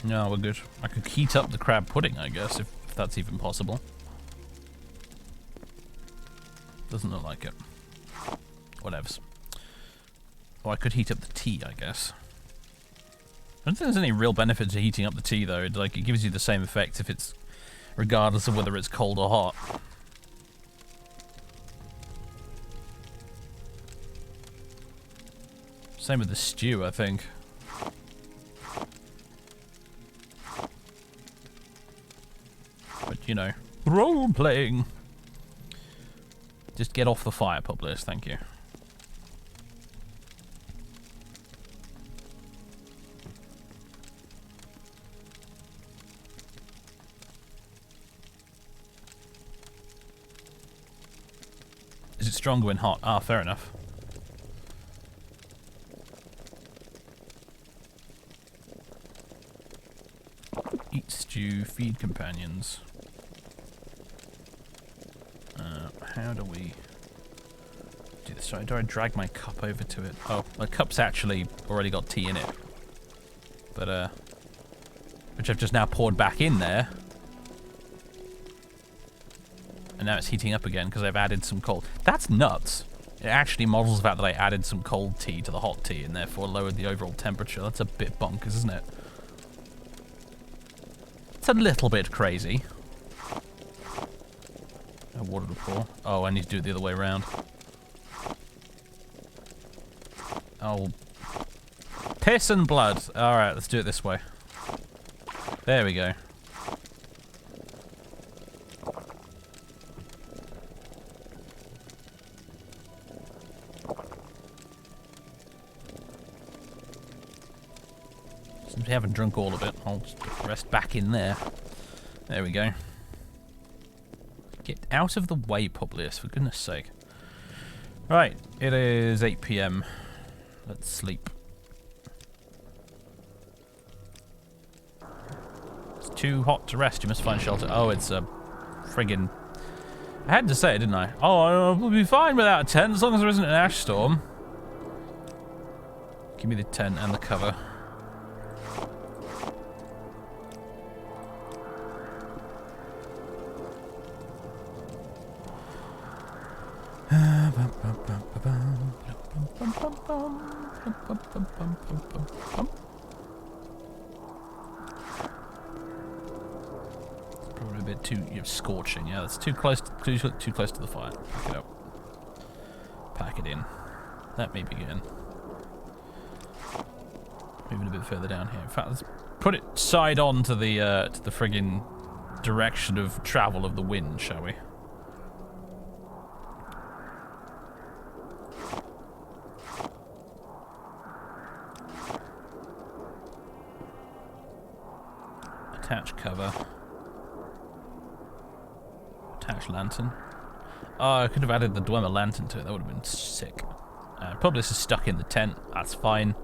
No, we're good. I could heat up the crab pudding, I guess, if that's even possible. Doesn't look like it. Whatevs. Or I could heat up the tea, I guess. I don't think there's any real benefit to heating up the tea, though. It gives you the same effect if it's, regardless of whether it's cold or hot. Same with the stew, I think. But, you know, role-playing. Just get off the fire, Publius, thank you. Is it stronger when hot? Ah, fair enough. Eat stew, feed companions. How do we do this? Sorry, do I drag my cup over to it? Oh, my cup's actually already got tea in it. But, which I've just now poured back in there. And now it's heating up again because I've added some cold. That's nuts. It actually models the fact that I added some cold tea to the hot tea and therefore lowered the overall temperature. That's a bit bonkers, isn't it? It's a little bit crazy. No water to pour. Oh, I need to do it the other way around. Oh. Piss and blood. Alright, let's do it this way. There we go. Since we haven't drunk all of it, I'll just put the rest back in there. There we go. Get out of the way, Publius, for goodness sake. Right, it is 8 PM. Let's sleep. It's too hot to rest, you must find shelter. Oh, it's a friggin'... I had to say it, didn't I? Oh, we'll be fine without a tent, as long as there isn't an ash storm. Give me the tent and the cover. Probably a bit too scorching. Yeah, that's too close to the fire. Pack it up. Pack it in. Let me begin. Moving a bit further down here. In fact, let's put it side on to the friggin' direction of travel of the wind, shall we? Attach cover. Attach lantern. Oh, I could have added the Dwemer lantern to it. That would have been sick. Publius is stuck in the tent. That's fine.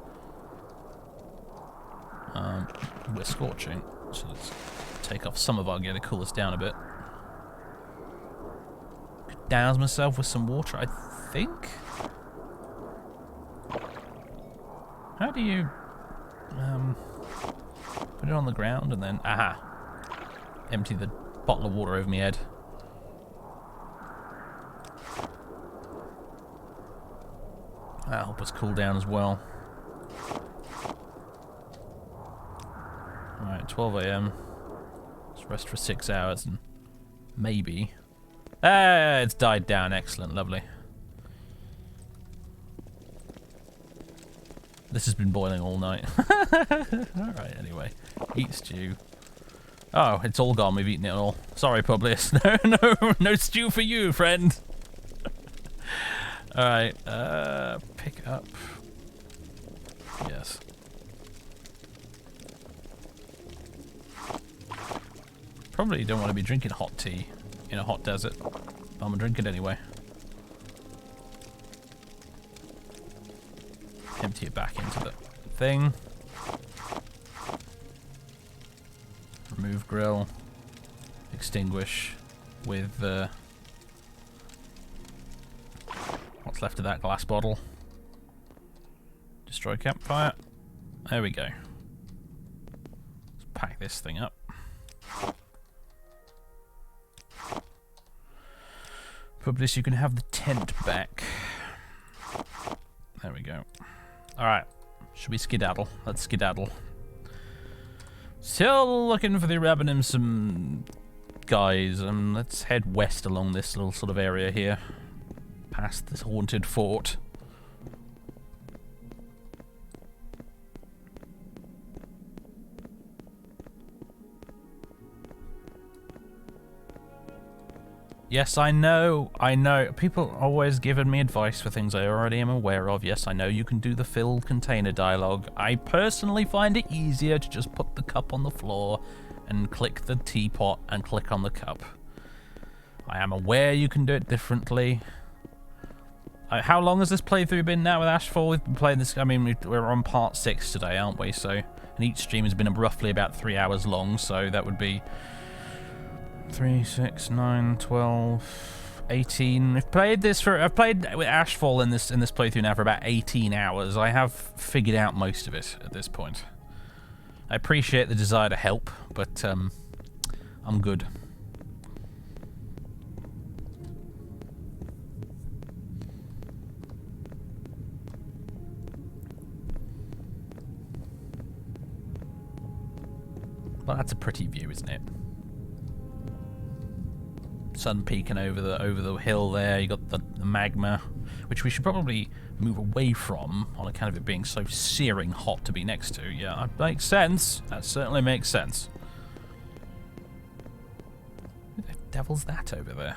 We're scorching, so let's take off some of our gear to cool us down a bit. douse myself with some water, I think. How do you put it on the ground and then empty the bottle of water over my head? That'll help us cool down as well. Alright, 12 AM. Let's rest for 6 hours and maybe... it's died down. Excellent, lovely. This has been boiling all night. Alright, anyway. Eat stew. Oh, it's all gone. We've eaten it all. Sorry, Publius. No stew for you, friend. Alright, pick up. Yes. Probably don't want to be drinking hot tea in a hot desert. I'm gonna drink it anyway. Empty it back into the thing. Remove grill. Extinguish with what's left of that glass bottle. Destroy campfire. There we go. Let's pack this thing up. Publius, you can have the tent back. There we go. Alright. Should we skedaddle? Let's skedaddle. Still looking for the Rabbinum some guys. Let's head west along this little sort of area here. Past this haunted fort. Yes, I know. People always giving me advice for things I already am aware of. Yes, I know you can do the fill container dialogue. I personally find it easier to just put the cup on the floor and click the teapot and click on the cup. I am aware you can do it differently. How long has this playthrough been now with Ashfall? We've been playing this, I mean, we're on part 6 today, aren't we? So, and each stream has been roughly about 3 hours long, so that would be 3, 6, 9, 12, 18. I've played with Ashfall in this playthrough now for about 18 hours. I have figured out most of it at this point. I appreciate the desire to help, but I'm good. Well, that's a pretty view, isn't it? Sun peeking over the hill there. You got the magma, which we should probably move away from on account of it being so searing hot to be next to. Yeah, that makes sense. That certainly makes sense. Who the devil's that over there?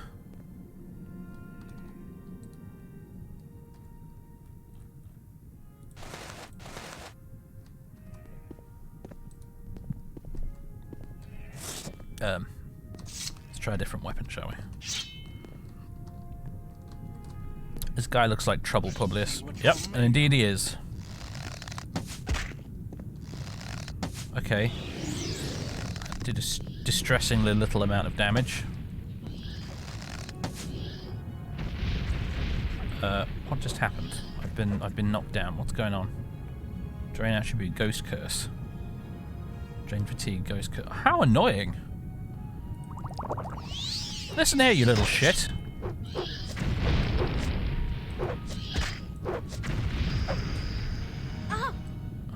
Let's try a different weapon, shall we? This guy looks like trouble, Publius. Yep, and indeed he is. Okay. Did a distressingly little amount of damage. What just happened? I've been knocked down. What's going on? Drain attribute, ghost curse. Drain fatigue, ghost curse. How annoying! Listen here, you little shit.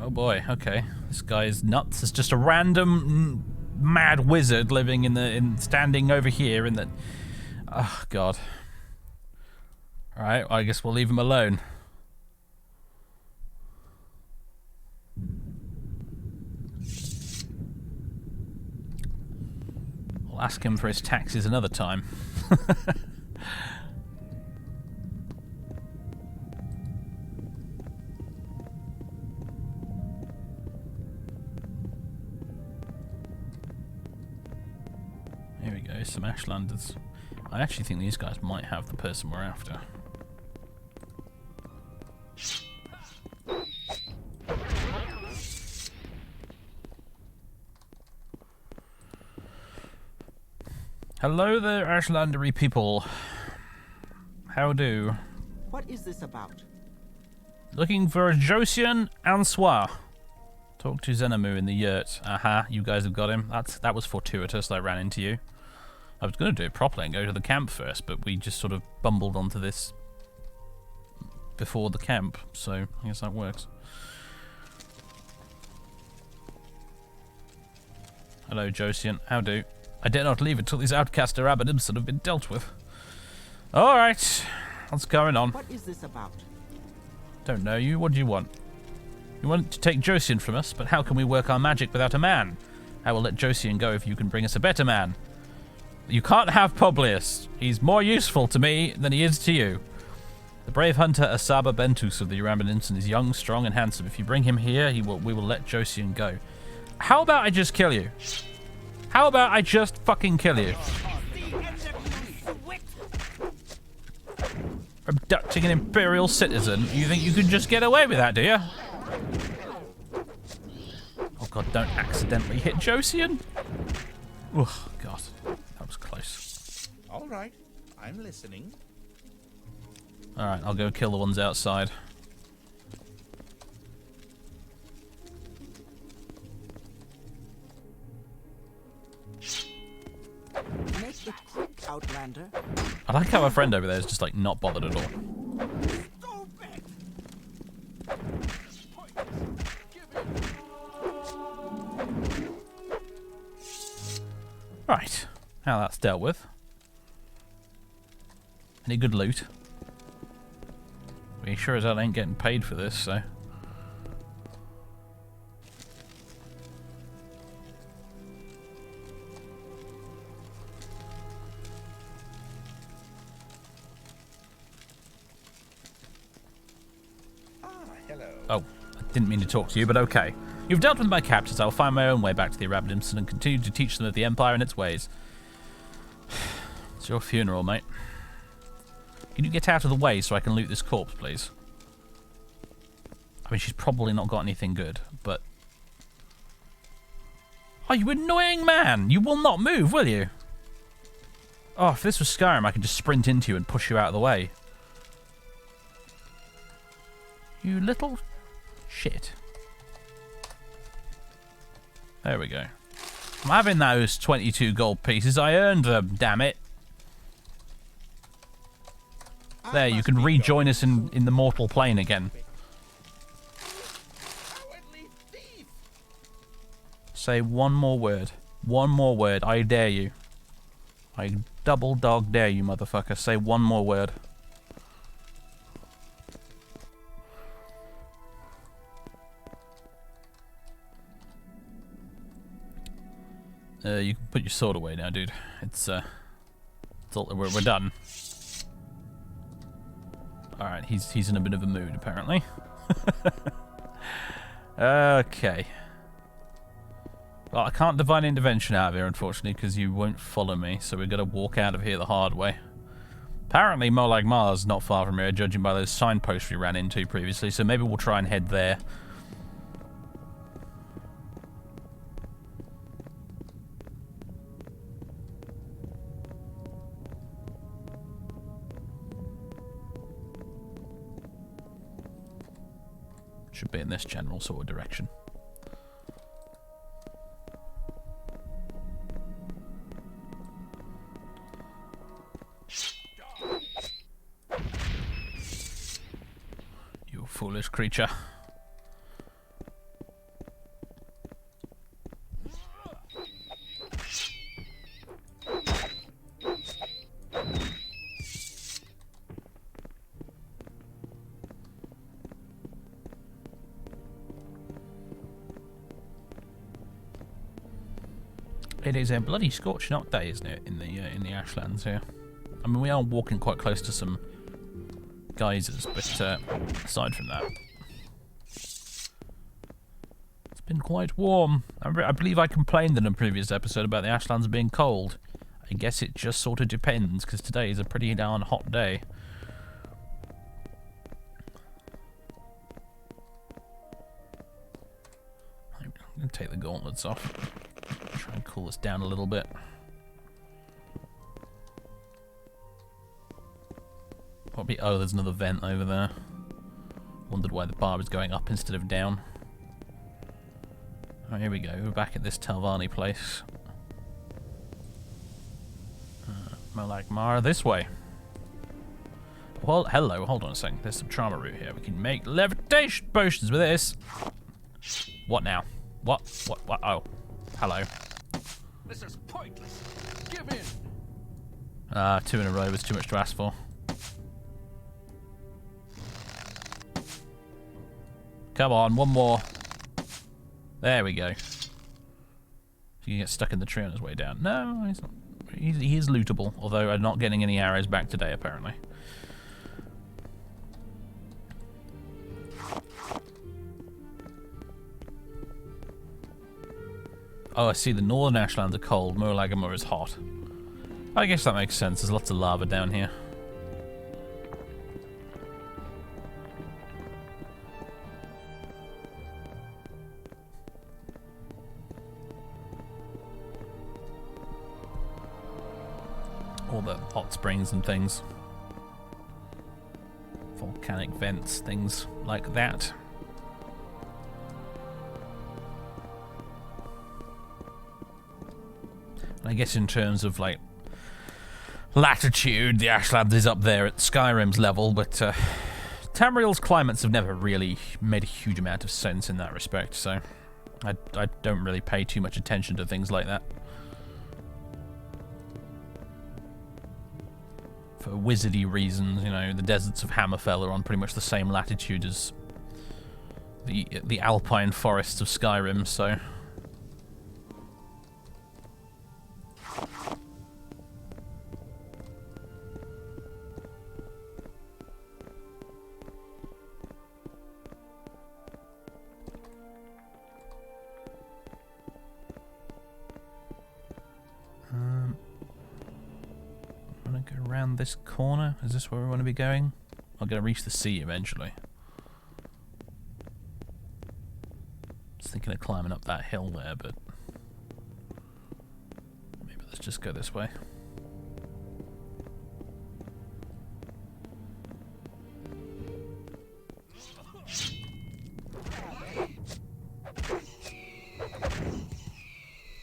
Oh boy, okay. This guy is nuts. It's just a random mad wizard living standing over here in the... Oh god. Alright, I guess we'll leave him alone. I'll ask him for his taxes another time. Here we go, some Ashlanders. I actually think these guys might have the person we're after. Hello there, Ashlandery people. How do? What is this about? Looking for a Josian Ansoir. Talk to Zenamu in the yurt. Aha, you guys have got him. That was fortuitous that I ran into you. I was going to do it properly and go to the camp first, but we just sort of bumbled onto this before the camp, so I guess that works. Hello, Josian. How do? I dare not leave until these outcast Arabadimson have been dealt with. Alright, what's going on? What is this about? Don't know you. What do you want? You want to take Josian from us, but how can we work our magic without a man? I will let Josian go if you can bring us a better man. You can't have Publius. He's more useful to me than he is to you. The brave hunter Asaba Bentus of the Arabadimson is young, strong, and handsome. If you bring him here, we will let Josian go. How about I just kill you? How about I just fucking kill you? Abducting an Imperial citizen? You think you can just get away with that, do you? Oh god, don't accidentally hit Josian. Oh god, that was close. All right, I'm listening. Alright, I'll go kill the ones outside. Make it quick, Outlander. I like how our friend over there is just like not bothered at all. Right, now that's dealt with. Any good loot? We sure as hell ain't getting paid for this, so. Oh, I didn't mean to talk to you, but okay. You've dealt with my captors. I'll find my own way back to the Arabadimson and continue to teach them of the Empire and its ways. It's your funeral, mate. Can you get out of the way so I can loot this corpse, please? I mean, she's probably not got anything good, but... Oh, you annoying man! You will not move, will you? Oh, if this was Skyrim, I could just sprint into you and push you out of the way. You little... shit. There we go. I'm having those 22 gold pieces. I earned them, damn it. There, you can rejoin us in the mortal plane again. Say one more word. One more word. I dare you. I double dog dare you, motherfucker. Say one more word. You can put your sword away now, dude. It's all, we're done. Alright, he's in a bit of a mood, apparently. Okay. Well, I can't divine intervention out of here, unfortunately, because you won't follow me, so we're going to walk out of here the hard way. Apparently, Molag Mar's not far from here, judging by those signposts we ran into previously, so maybe we'll try and head there. Should be in this general sort of direction. You foolish creature. It is a bloody scorching hot day, isn't it, in the Ashlands here? I mean, we are walking quite close to some geysers, but aside from that, it's been quite warm. I believe I complained in a previous episode about the Ashlands being cold. I guess it just sort of depends, because today is a pretty darn hot day. I'm going to take the gauntlets off. Try and cool this down a little bit. be... Oh, there's another vent over there. Wondered why the bar was going up instead of down. Oh, here we go. We're back at this Telvanni place. More like Mara this way. Well, hello. Hold on a second. There's some trauma root here. We can make levitation potions with this. What now? What? What? Oh. Hello. This is pointless. Give in. 2 in a row was too much to ask for. Come on, one more. There we go. He gets stuck in the tree on his way down. No, he's not. He is lootable, although I'm not getting any arrows back today, apparently. Oh, I see the northern ashlands are cold. Moorlagamur is hot. I guess that makes sense. There's lots of lava down here. All the hot springs and things. Volcanic vents, things like that. I guess in terms of, like, latitude, the Ashlands is up there at Skyrim's level, but Tamriel's climates have never really made a huge amount of sense in that respect, so I don't really pay too much attention to things like that. For wizardy reasons, you know, the deserts of Hammerfell are on pretty much the same latitude as the alpine forests of Skyrim, so... Around this corner? Is this where we want to be going? I'm going to reach the sea eventually. Just thinking of climbing up that hill there, but maybe let's just go this way.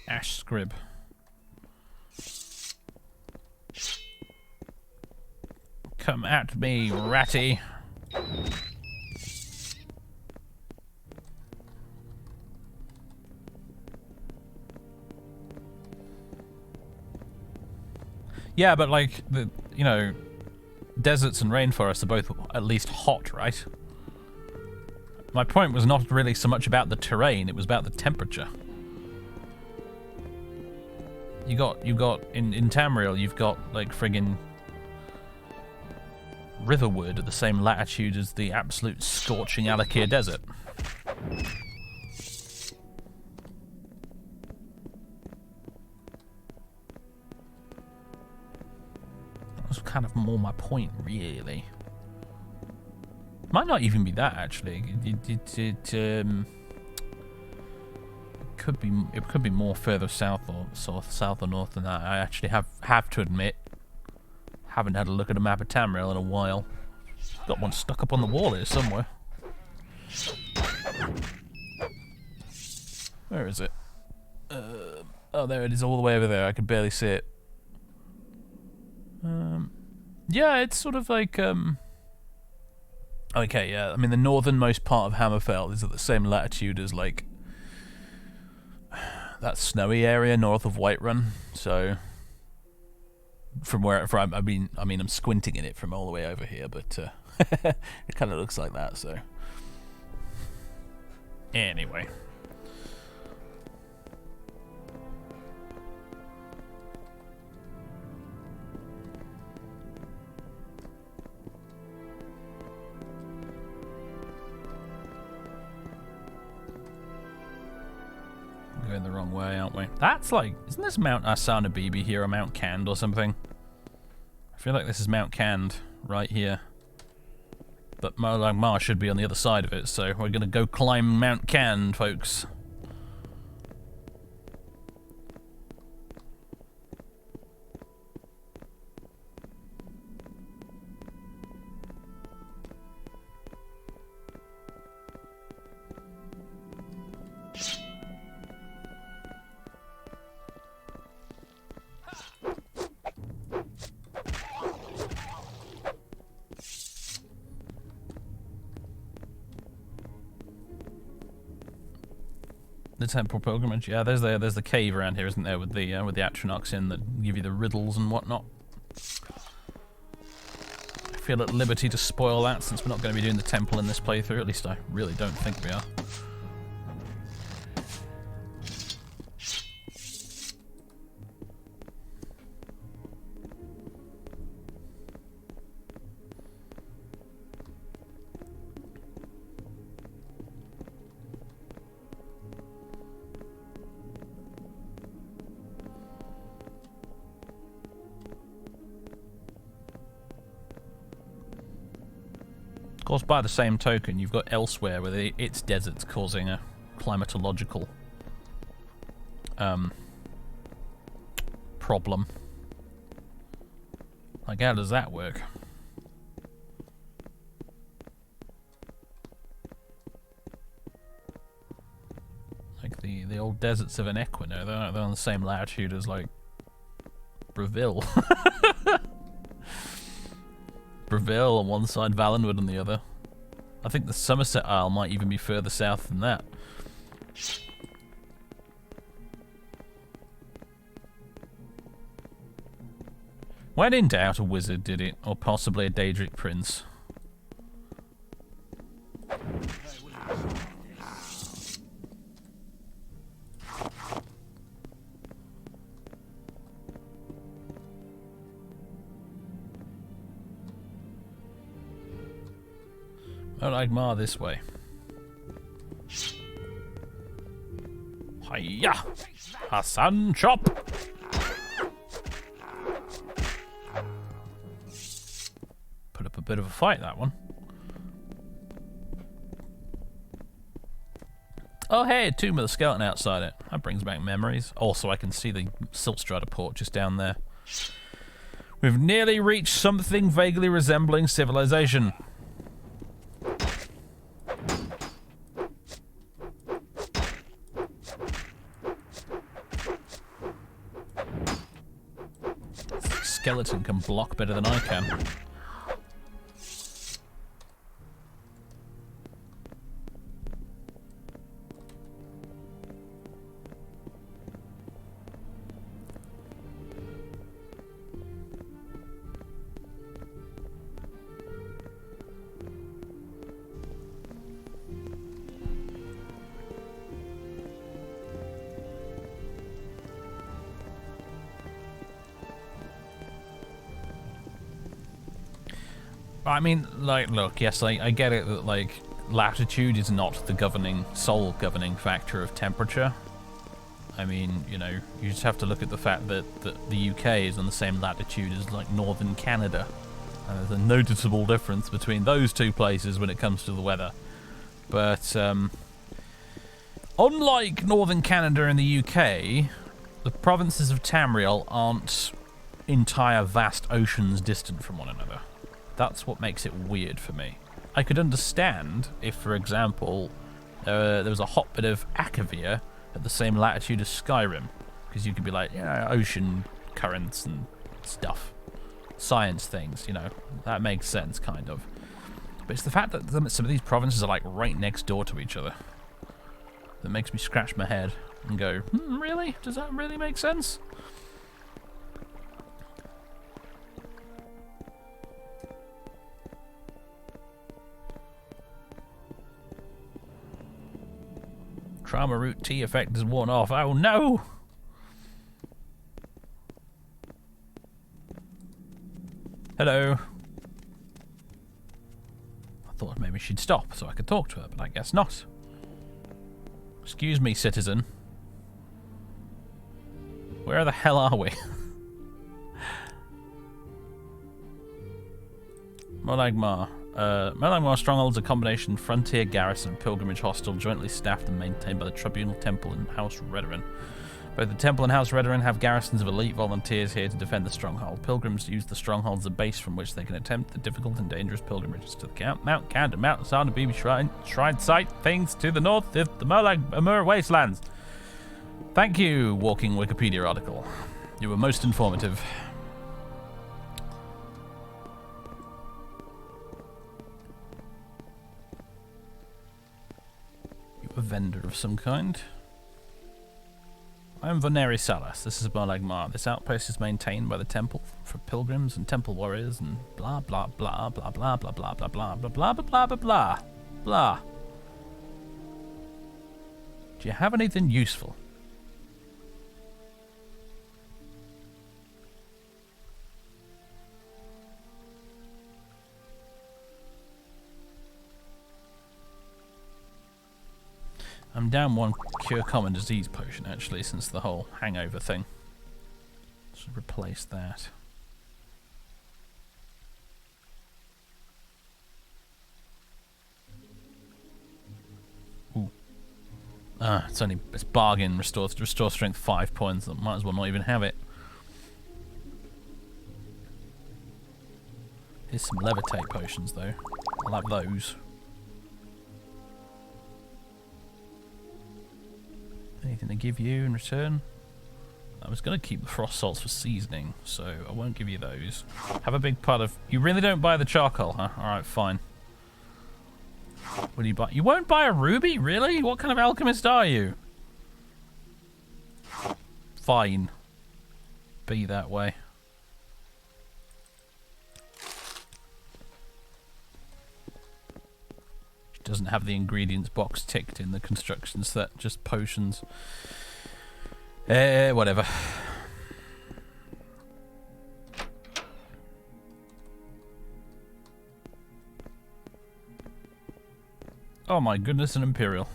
Ash Scrib. Come at me, ratty. Yeah, but like you know, deserts and rainforests are both at least hot, right? My point was not really so much about the terrain, it was about the temperature. You got in Tamriel, you've got like friggin' Riverwood at the same latitude as the absolute scorching Alakir Desert. That was kind of more my point, really. Might not even be that, actually. It could be more further south or north than that. I actually have to admit, haven't had a look at a map of Tamriel in a while. Got one stuck up on the wall here somewhere. Where is it? Oh, there it is, all the way over there. I can barely see it. Yeah, it's sort of like okay, yeah. I mean, the northernmost part of Hammerfell is at the same latitude as like that snowy area north of Whiterun. So. I mean, I'm squinting in it from all the way over here, but it kind of looks like that, so... Anyway. We're going the wrong way, aren't we? That's like... Isn't this Mount Asana Bibi here, or Mount Cand or something? I feel like this is Mount Cand right here. But Mar should be on the other side of it, so we're going to go climb Mount Cand, folks. The temple pilgrimage, yeah. There's the cave around here, isn't there, with the Atronachs in that give you the riddles and whatnot. I feel at liberty to spoil that since we're not going to be doing the temple in this playthrough. At least I really don't think we are. Of course, by the same token, you've got elsewhere where it's deserts causing a climatological problem. Like, how does that work? Like the old deserts of an Equinor, they're on the same latitude as like Breville. Breville on one side, Valenwood on the other. I think the Somerset Isle might even be further south than that. When in doubt, a wizard did it, or possibly a Daedric prince. Agmar this way. Hiya! Hassan chop! Put up a bit of a fight, that one. Oh hey, a tomb with a skeleton outside it. That brings back memories. Also, I can see the Silt Strata port just down there. We've nearly reached something vaguely resembling civilization. Skeleton can block better than I can. I mean, like, look, yes, I get it that, like, latitude is not the sole governing factor of temperature. I mean, you know, you just have to look at the fact that the UK is on the same latitude as, like, northern Canada. And there's a noticeable difference between those two places when it comes to the weather. But, unlike northern Canada and the UK, the provinces of Tamriel aren't entire vast oceans distant from one another. That's what makes it weird for me. I could understand if, for example, there was a hot bit of Akavir at the same latitude as Skyrim, because you could be like, yeah, ocean currents and stuff, science things, you know, that makes sense, kind of. But it's the fact that some of these provinces are like right next door to each other that makes me scratch my head and go, really? Does that really make sense? Trauma root T effect is worn off. Oh no! Hello. I thought maybe she'd stop so I could talk to her, but I guess not. Excuse me, citizen. Where the hell are we? Molagmar. Molagmar Stronghold's a combination frontier garrison and pilgrimage hostel jointly staffed and maintained by the Tribunal Temple and House Redoran. Both the Temple and House Redoran have garrisons of elite volunteers here to defend the stronghold. Pilgrims use the stronghold as a base from which they can attempt the difficult and dangerous pilgrimages to the Mount Kand, Mount Sarnabibi Shrine site, things to the north of the Molag Amur Wastelands. Thank you, walking Wikipedia article. You were most informative. A vendor of some kind. I'm Voneri Salas. This is Malagmar. This outpost is maintained by the temple for pilgrims and temple warriors and blah blah blah blah blah blah blah blah blah blah blah blah blah blah blah blah. Do you have anything useful? I'm down one cure common disease potion actually since the whole hangover thing. Should replace that. Ooh. It's bargain restore strength 5 points. I might as well not even have it. Here's some levitate potions though. I'll have those. Anything to give you in return? I was going to keep the frost salts for seasoning, so I won't give you those. Have a big pot of... You really don't buy the charcoal, huh? Alright, fine. What do you buy? You won't buy a ruby? Really? What kind of alchemist are you? Fine. Be that way. Doesn't have the ingredients box ticked in the construction set, just potions. Whatever. Oh my goodness, an Imperial.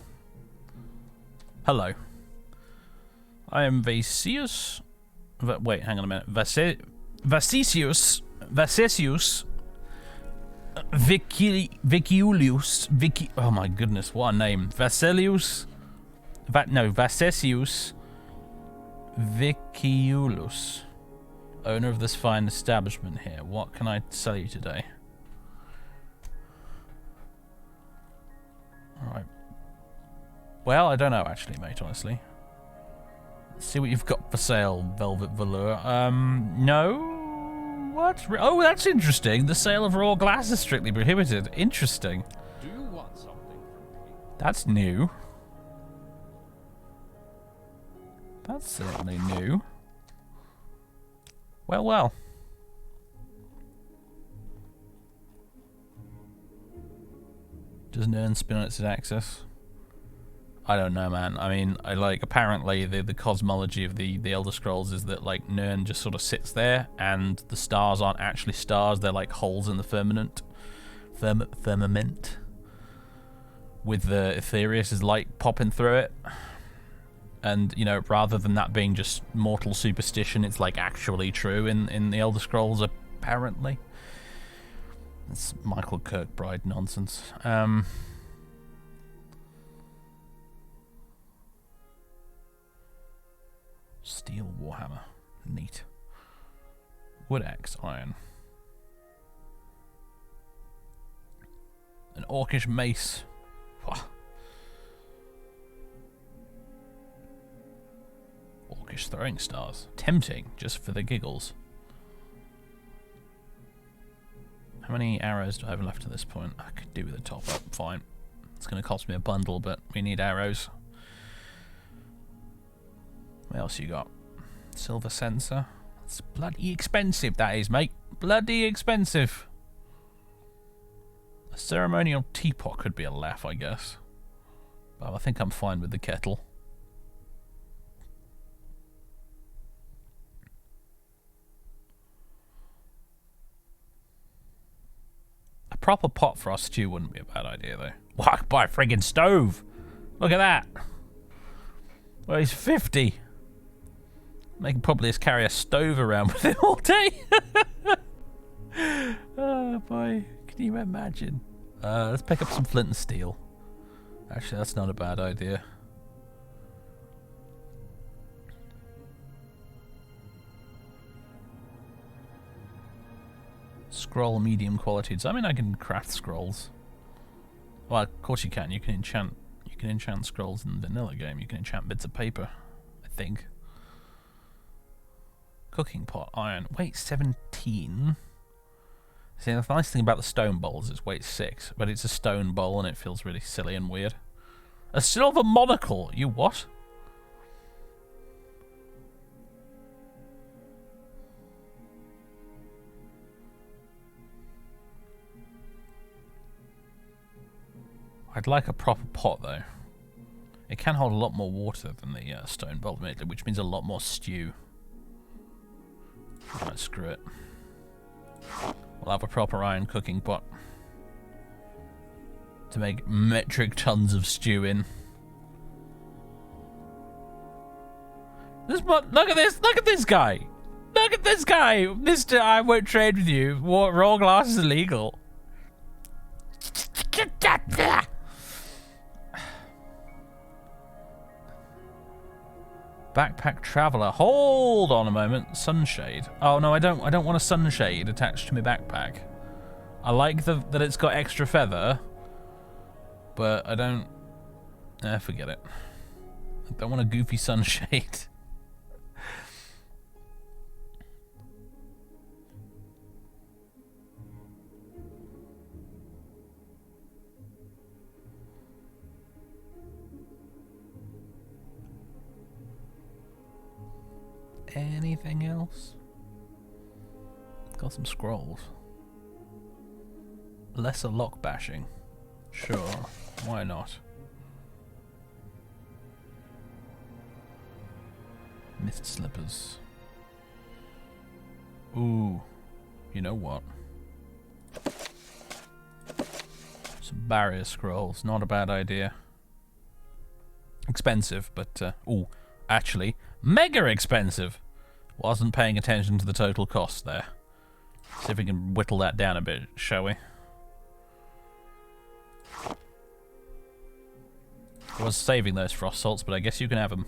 Hello. I am Vasius. Wait, hang on a minute. Vasisius. Viciulius. Oh my goodness, what a name. Vasilius. Vasesius Viciulus. Owner of this fine establishment here. What can I sell you today? Alright. Well, I don't know actually, mate, honestly. Let's see what you've got for sale, Velvet Velour. No? What? Oh, that's interesting. The sale of raw glass is strictly prohibited. Interesting. Do you want something from me? That's new. That's certainly new. Well, well. Does Nern spin on its access? I don't know, man. I mean, apparently the cosmology of the Elder Scrolls is that, like, Nern just sort of sits there, and the stars aren't actually stars, they're like holes in the firmament. With the Aetherius' light popping through it. And, you know, rather than that being just mortal superstition, it's, like, actually true in the Elder Scrolls, apparently. It's Michael Kirkbride nonsense. Steel Warhammer. Neat. Wood axe, iron. An orcish mace. Orcish throwing stars. Tempting, just for the giggles. How many arrows do I have left at this point? I could do with a top up, fine. It's going to cost me a bundle, but we need arrows. What else you got? Silver censer. It's bloody expensive, that is, mate. Bloody expensive. A ceremonial teapot could be a laugh, I guess. But I think I'm fine with the kettle. A proper pot for our stew wouldn't be a bad idea, though. Well, I could buy a friggin' stove. Look at that. Well, he's 50. They can probably just carry a stove around with him all day. Oh boy, can you imagine? Let's pick up some flint and steel. Actually, that's not a bad idea. Scroll medium quality. Does that mean I can craft scrolls? Well, of course you can. You can enchant scrolls in the vanilla game. You can enchant bits of paper, I think. Cooking pot, iron. Weight 17. See, the nice thing about the stone bowl is it's weight 6, but it's a stone bowl and it feels really silly and weird. A silver monocle. You what? I'd like a proper pot, though. It can hold a lot more water than the stone bowl, admittedly, which means a lot more stew. Right, screw it. We'll have a proper iron cooking pot to make metric tons of stew in. Look at this! Look at this guy! Look at this guy! Mister, I won't trade with you. Raw glass is illegal. Backpack traveler. Hold on a moment. Sunshade. Oh no, I don't want a sunshade attached to my backpack. I like that it's got extra feather, but I don't. Forget it. I don't want a goofy sunshade. Anything else? Got some scrolls. Lesser lock bashing. Sure, why not? Mist slippers. Ooh, you know what? Some barrier scrolls, not a bad idea. Expensive, but ooh, actually, mega expensive. Wasn't paying attention to the total cost there. See if we can whittle that down a bit, shall we? I was saving those frost salts, but I guess you can have them.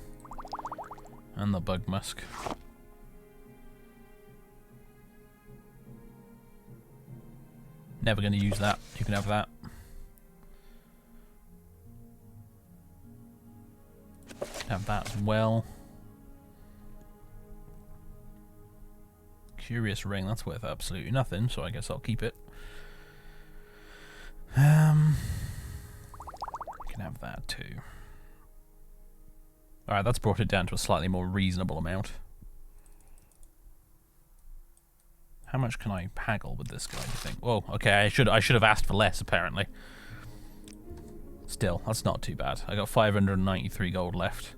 And the bug musk. Never going to use that. You can have that. Have that as well. Curious ring, that's worth absolutely nothing, so I guess I'll keep it. Can have that too. Alright, that's brought it down to a slightly more reasonable amount. How much can I haggle with this guy, do you think? Whoa, okay, I should have asked for less, apparently. Still, that's not too bad. I got 593 gold left.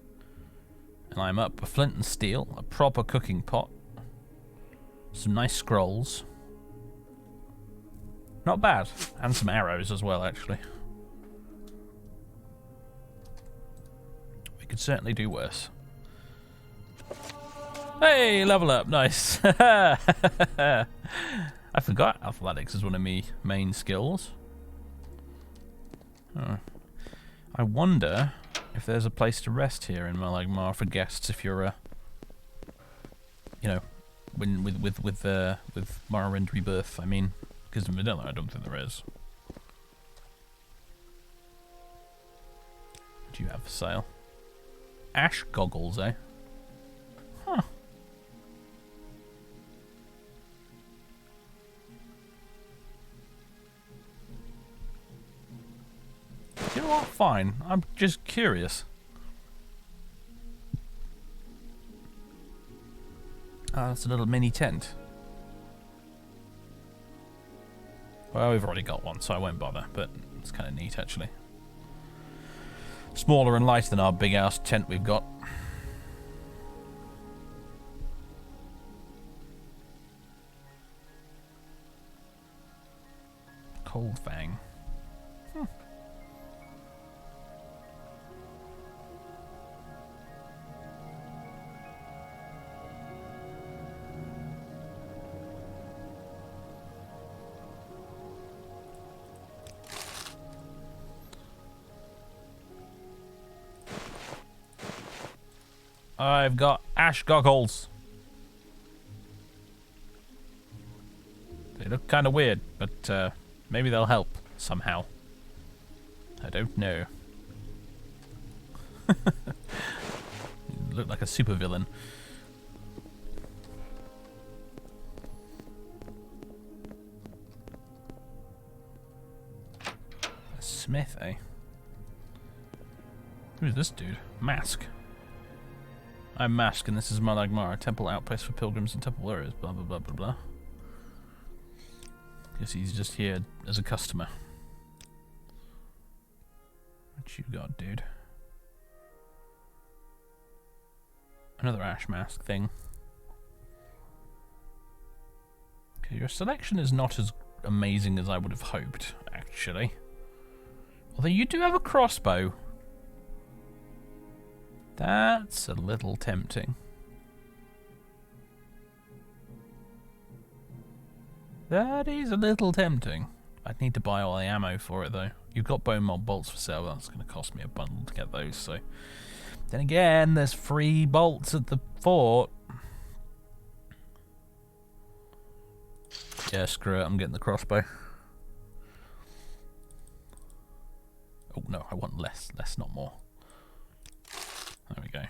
And I'm up a flint and steel, a proper cooking pot, some nice scrolls. Not bad. And some arrows as well, actually. We could certainly do worse. Hey, level up. Nice. I forgot athletics is one of my main skills. Oh. I wonder if there's a place to rest here in Malagmar for guests if you're you know, with Morrowind Rebirth, I mean, because in vanilla I don't think there is. What do you have for sale? Ash goggles, eh? Huh. You know what? Fine. I'm just curious. That's a little mini tent. Well, we've already got one, so I won't bother, but it's kind of neat, actually. Smaller and lighter than our big-ass tent we've got. Cold Fang. I've got ash goggles. They look kind of weird, but maybe they'll help somehow. I don't know. You look like a supervillain. A smith, eh? Who's this dude? Mask. I'm Mask, and this is Malagmar, a temple outpost for pilgrims and temple warriors, blah blah blah blah blah. Guess he's just here as a customer. What you got, dude? Another ash mask thing. Okay, your selection is not as amazing as I would have hoped, actually. Although you do have a crossbow. That's a little tempting. That is a little tempting. I'd need to buy all the ammo for it, though. You've got bone mold bolts for sale. That's going to cost me a bundle to get those, so... Then again, there's free bolts at the fort. Yeah, screw it. I'm getting the crossbow. Oh, no. I want less. Less, not more. There we go.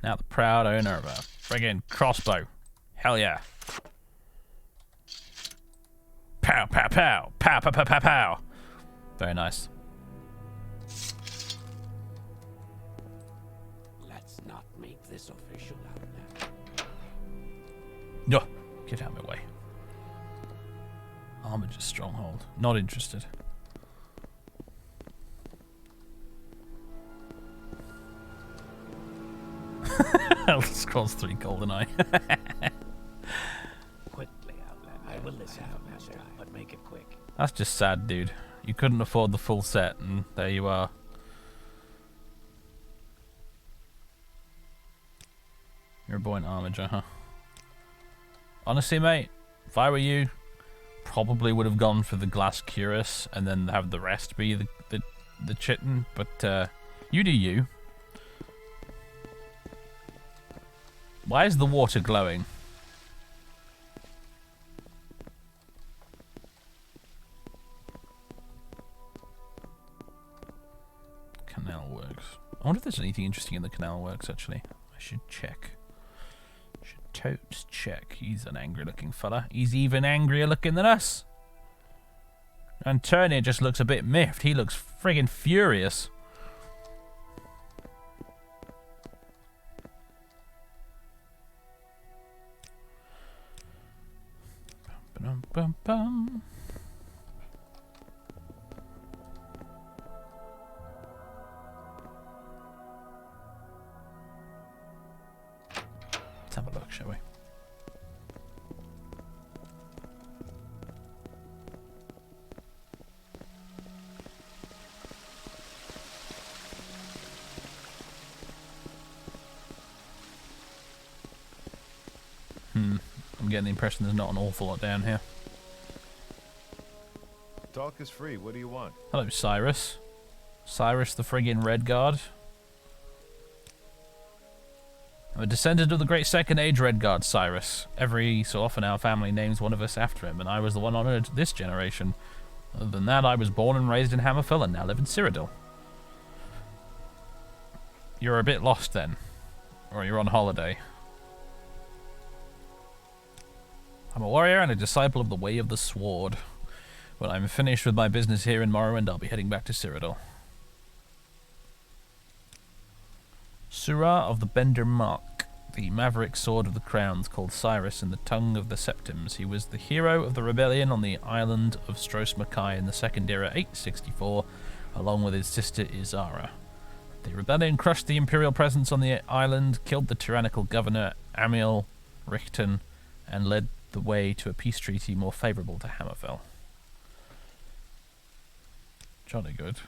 Now the proud owner of a friggin' crossbow. Hell yeah. Pow, pow, pow. Pow, pow, pow, pow, pow. Very nice. Let's not make this official, Outlander. No, get out of my way. Armiger's stronghold. Not interested. Elder Scrolls 3 GoldenEye. Quickly, Outlander. I will listen, Master, but make it quick. That's just sad, dude. You couldn't afford the full set, and there you are. You're a boy in Armiger, huh? Honestly, mate, if I were you, probably would have gone for the glass cuirass and then have the rest be the chitin, but you do you. Why is the water glowing? Canal works. I wonder if there's anything interesting in the canal works, actually. I should check. Should totes check. He's an angry looking fella. He's even angrier looking than us. And Turnier just looks a bit miffed. He looks friggin' furious. Bum, bum, bum. Let's have a look, shall we? I'm getting the impression there's not an awful lot down here. Talk is free. What do you want? Hello, Cyrus. Cyrus the friggin' Red Guard. I'm a descendant of the great Second Age Red Guard, Cyrus. Every so often our family names one of us after him, and I was the one honoured this generation. Other than that, I was born and raised in Hammerfell and now live in Cyrodiil. You're a bit lost then. Or you're on holiday. I'm a warrior and a disciple of the Way of the Sword. When I'm finished with my business here in Morrowind, I'll be heading back to Cyrodiil. Surah of the Bender Mark, the maverick sword of the crowns, called Cyrus in the tongue of the Septims. He was the hero of the rebellion on the island of Stros Mackay in the Second Era 864, along with his sister Izara. The rebellion crushed the Imperial presence on the island, killed the tyrannical governor Amiel Richten, and led the way to a peace treaty more favourable to Hammerfell. Jolly good.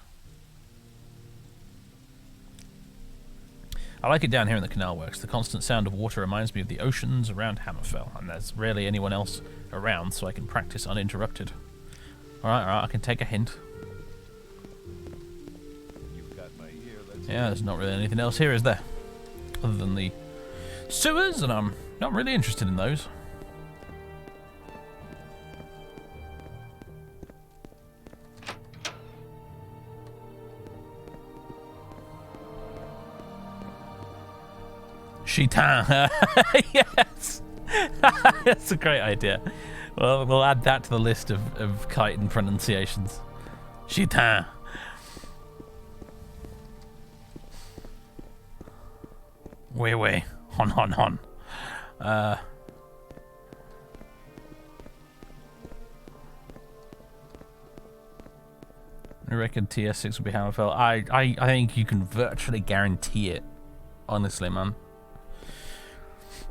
I like it down here in the canal works. The constant sound of water reminds me of the oceans around Hammerfell, and there's rarely anyone else around, so I can practice uninterrupted. Alright, I can take a hint. You've got my ear. Let's Yeah, there's not really anything else here, is there? Other than the sewers, and I'm not really interested in those. Sheathing. Yes! That's a great idea. Well, we'll add that to the list of chitin pronunciations. Sheathing. Wait. Hon. reckon TS6 will be Hammerfell? I think you can virtually guarantee it. Honestly, man.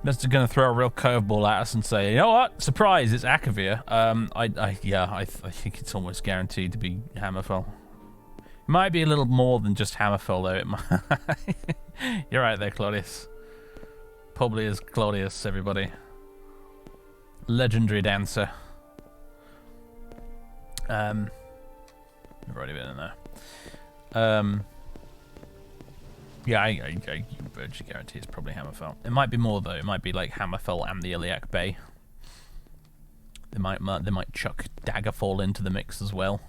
That's going to throw a real curveball at us and say, you know what? Surprise, it's Akavir. I think it's almost guaranteed to be Hammerfell. It might be a little more than just Hammerfell, though. It might. You're right there, Claudius. Publius Claudius, everybody. Legendary dancer. I've already been in there. Yeah, I virtually guarantee it's probably Hammerfell. It might be more though. It might be like Hammerfell and the Iliac Bay. They might chuck Daggerfall into the mix as well.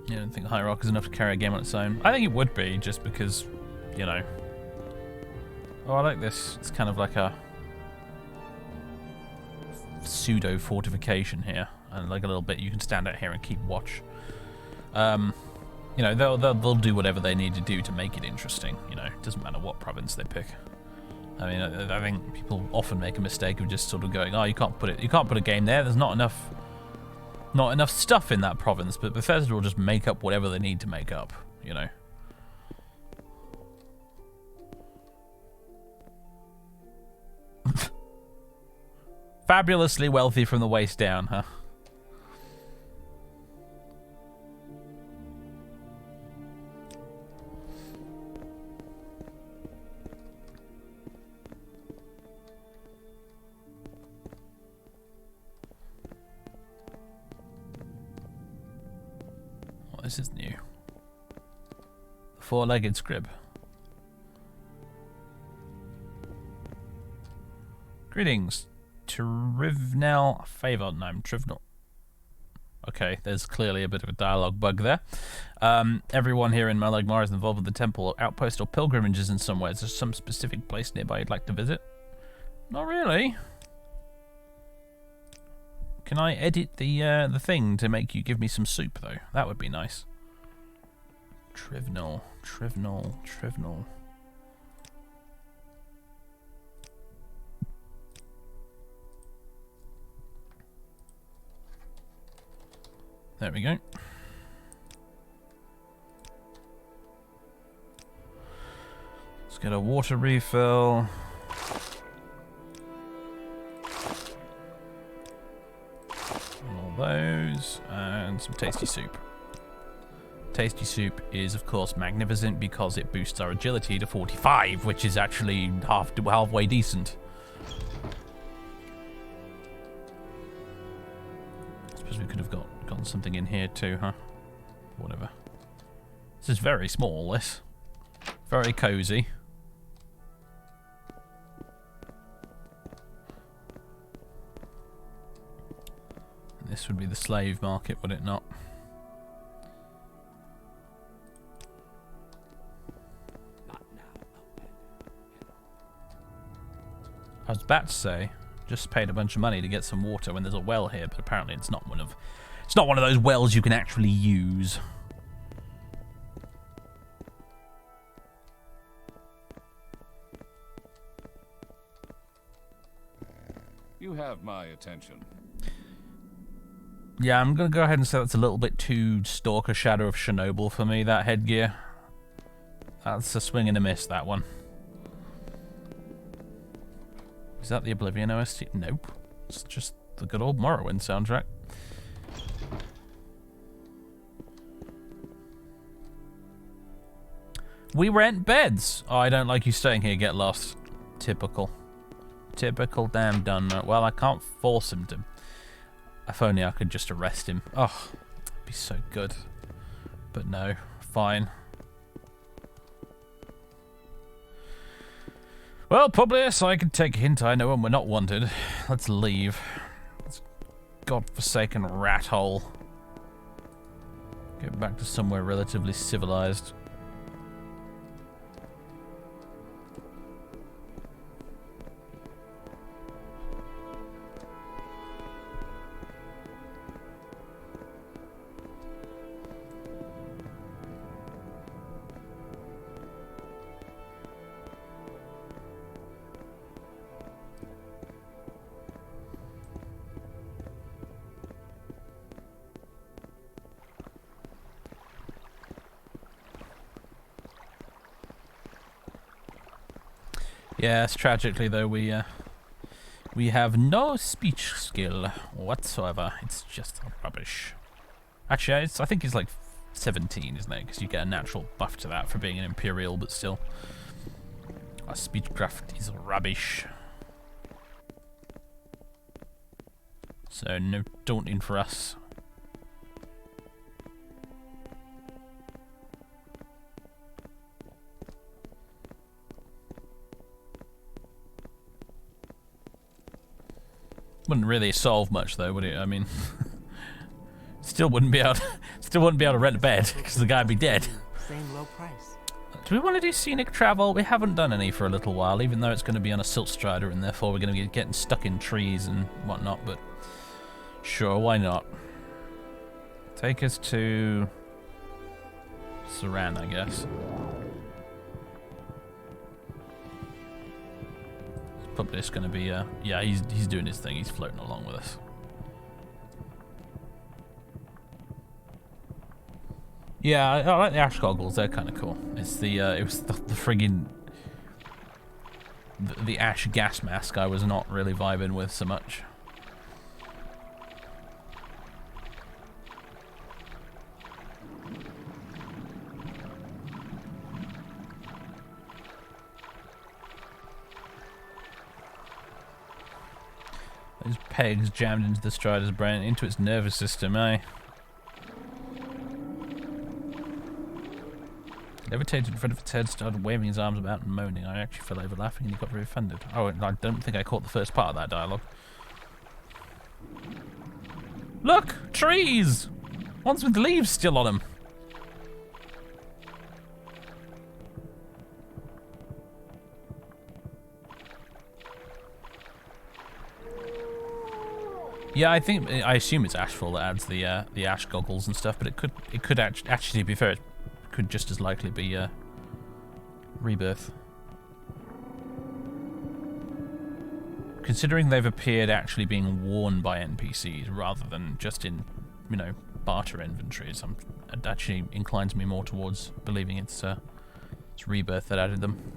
I don't think High Rock is enough to carry a game on its own. I think it would be, just because, you know. Oh, I like this. It's kind of like a pseudo fortification here, and like a little bit you can stand out here and keep watch. You know, they'll do whatever they need to do to make it interesting. You know, it doesn't matter what province they pick. I mean, I think people often make a mistake of just sort of going, oh, you can't put a game there. There's not enough stuff in that province, but Bethesda will just make up whatever they need to make up, you know. Fabulously wealthy from the waist down, huh? This is new. The four-legged scrib. Greetings. Trivnell Favor. No, I'm Trivnell. Okay, there's clearly a bit of a dialogue bug there. Everyone here in Malagmar is involved with the temple, outpost, or pilgrimages in some way. Is there some specific place nearby you'd like to visit? Not really. Can I edit the thing to make you give me some soup, though? That would be nice. Trivnell. There we go. Let's get a water refill. Those and some tasty soup. Tasty soup is of course magnificent because it boosts our agility to 45, which is actually halfway decent. I suppose we could have gotten something in here too, huh? Whatever. This is very small, this. Very cozy. This would be the slave market, would it not? I was about to say, just paid a bunch of money to get some water when there's a well here, but apparently it's not one of those wells you can actually use. You have my attention. Yeah, I'm going to go ahead and say that's a little bit too Stalker Shadow of Chernobyl for me, that headgear. That's a swing and a miss, that one. Is that the Oblivion OST? Nope. It's just the good old Morrowind soundtrack. We rent beds. Oh, I don't like you staying here, get lost. Typical. Typical damn Dunmer. Well, I can't force him to. If only I could just arrest him. Oh, that'd be so good. But no, fine. Well, Publius, I can take a hint. I know when we're not wanted. Let's leave. This godforsaken rat hole. Get back to somewhere relatively civilized. Yes, tragically though, we have no speech skill whatsoever. It's just rubbish. Actually, I think it's like 17, isn't it? Because you get a natural buff to that for being an Imperial, but still. Our speechcraft is rubbish. So no daunting for us. Wouldn't really solve much though, would it? I mean, still wouldn't be able to rent a bed because the guy'd be dead. Same low price. Do we want to do scenic travel? We haven't done any for a little while, even though it's going to be on a silt strider, and therefore we're going to be getting stuck in trees and whatnot. But sure, why not? Take us to Saran, I guess. It's probably just going to be yeah, he's doing his thing. He's floating along with us. Yeah, I like the ash goggles. They're kind of cool. It's the it was the friggin' the ash gas mask I was not really vibing with so much. Those pegs jammed into the strider's brain, into its nervous system, eh? Levitated in front of its head, started waving his arms about and moaning. I actually fell over laughing and he got very offended. Oh, I don't think I caught the first part of that dialogue. Look! Trees! Ones with leaves still on them. Yeah, I assume it's Ashfall that adds the ash goggles and stuff, but it could actually, to be fair, it could just as likely be Rebirth. Considering they've appeared actually being worn by NPCs rather than just in, you know, barter inventories, it actually inclines me more towards believing it's Rebirth that added them.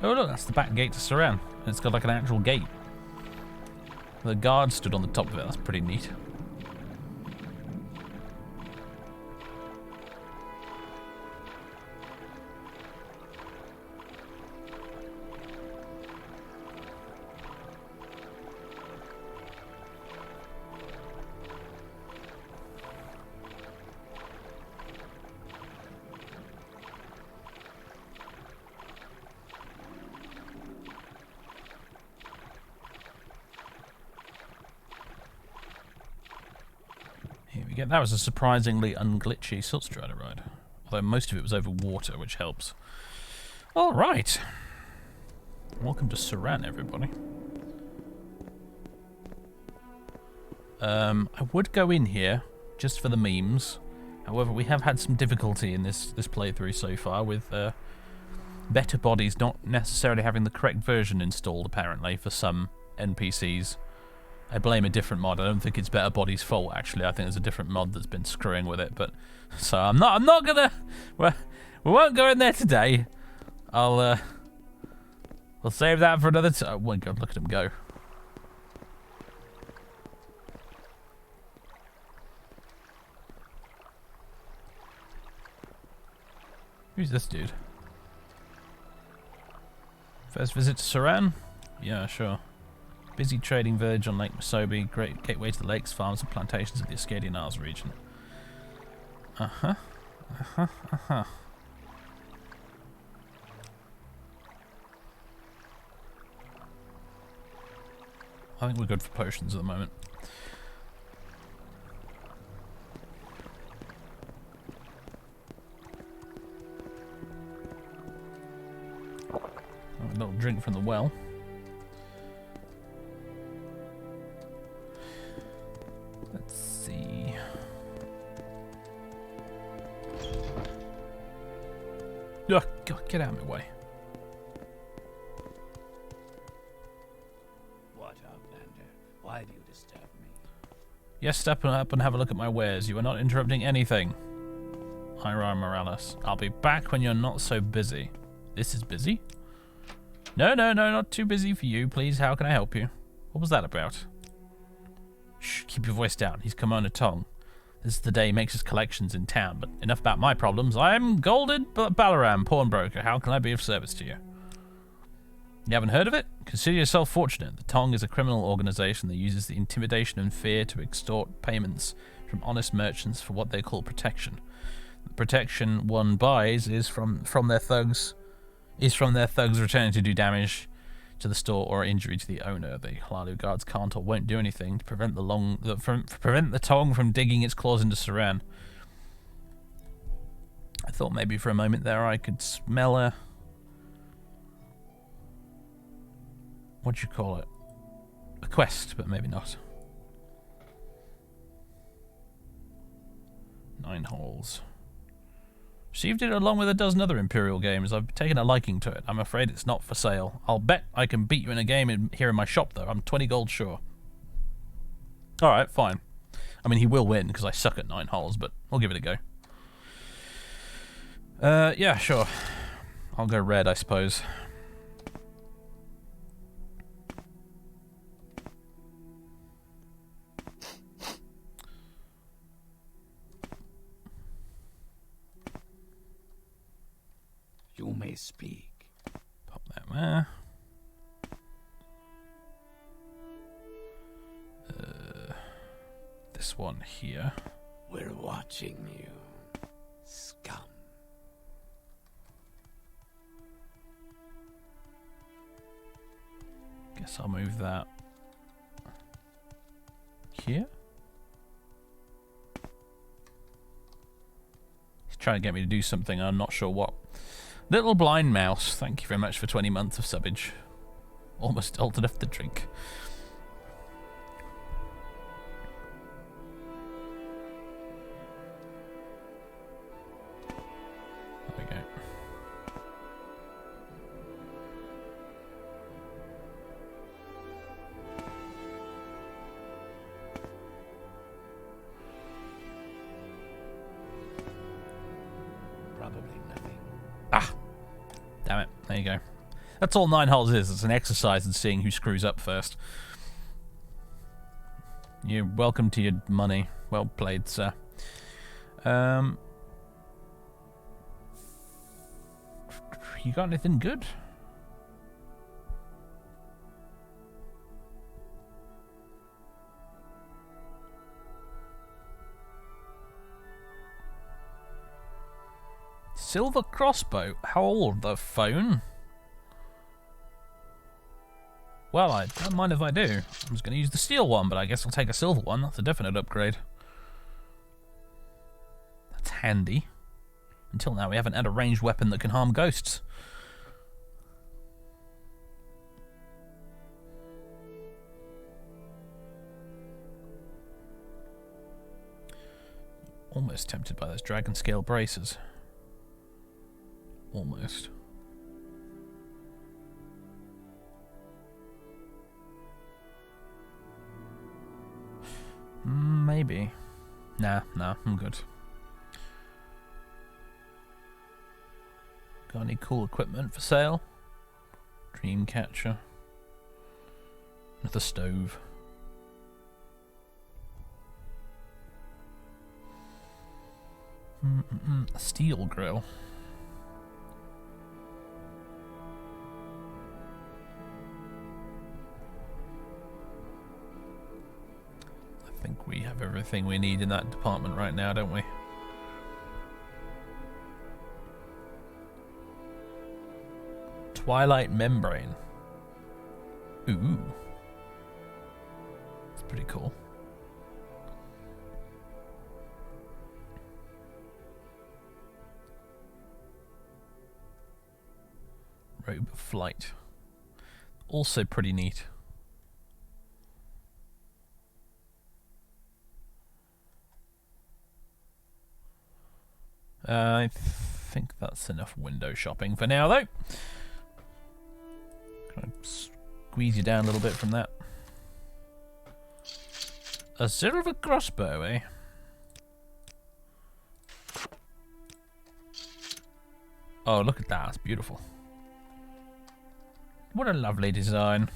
Oh look, that's the back gate to Saran. It's got like an actual gate. The guard stood on the top of it. That's pretty neat. Yeah, that was a surprisingly unglitchy Silt Strider ride. Although most of it was over water, which helps. Alright. Welcome to Saran, everybody. I would go in here, just for the memes. However, we have had some difficulty in this playthrough so far with better bodies not necessarily having the correct version installed, apparently, for some NPCs. I blame a different mod. I don't think it's Better Body's fault, actually. I think there's a different mod that's been screwing with it. But so I'm not gonna. We won't go in there today. We'll save that for another time. Oh my God! Look at him go. Who's this dude? First visit to Saran? Yeah, sure. Busy trading village on Lake Mosobi, great gateway to the lakes, farms and plantations of the Ascadian Isles region. I think we're good for potions at the moment. A little drink from the well. Let's see. Oh, God, get out of my way. What, Outlander? Why do you disturb me? Yes, step up and have a look at my wares. You are not interrupting anything. Ira Morales. I'll be back when you're not so busy. This is busy? No, not too busy for you, please. How can I help you? What was that about? Shh, keep your voice down. He's Commander Tong. This is the day he makes his collections in town, but enough about my problems. I'm Golden Balaram, pawnbroker. How can I be of service to you? You haven't heard of it? Consider yourself fortunate. The Tong is a criminal organization that uses the intimidation and fear to extort payments from honest merchants for what they call protection. The protection one buys is from their thugs returning to do damage to the store or injury to the owner. The Hlalu guards can't or won't do anything to prevent the Tong from digging its claws into Saran. I thought maybe for a moment there I could smell a... What'd you call it? A quest, but maybe not. 9 holes. Received it along with a dozen other Imperial games. I've taken a liking to it. I'm afraid it's not for sale. I'll bet I can beat you in a game here in my shop, though. I'm 20 gold sure. Alright, fine. I mean, he will win, because I suck at 9 holes, but we'll give it a go. Yeah, sure. I'll go red, I suppose. You may speak. Pop that there. This one here. We're watching you, scum. Guess I'll move that here. He's trying to get me to do something, I'm not sure what. Little Blind Mouse, thank you very much for 20 months of subbage. Almost old enough to drink. There we go. Probably nothing. Ah! Damn it. There you go. That's all 9 holes is. It's an exercise in seeing who screws up first. You're welcome to your money. Well played, sir. You got anything good? Silver crossbow. How old the phone? Well, I don't mind if I do. I'm just going to use the steel one, but I guess I'll take a silver one. That's a definite upgrade. That's handy. Until now, we haven't had a ranged weapon that can harm ghosts. Almost tempted by those dragon scale braces. Almost. Maybe. Nah, I'm good. Got any cool equipment for sale? Dreamcatcher. Another stove. A steel grill. I think we have everything we need in that department right now, don't we? Twilight membrane. Ooh. That's pretty cool. Robe of flight. Also pretty neat. I think that's enough window shopping for now, though. Can I squeeze you down a little bit from that? A silver crossbow, eh? Oh, look at that. That's beautiful. What a lovely design.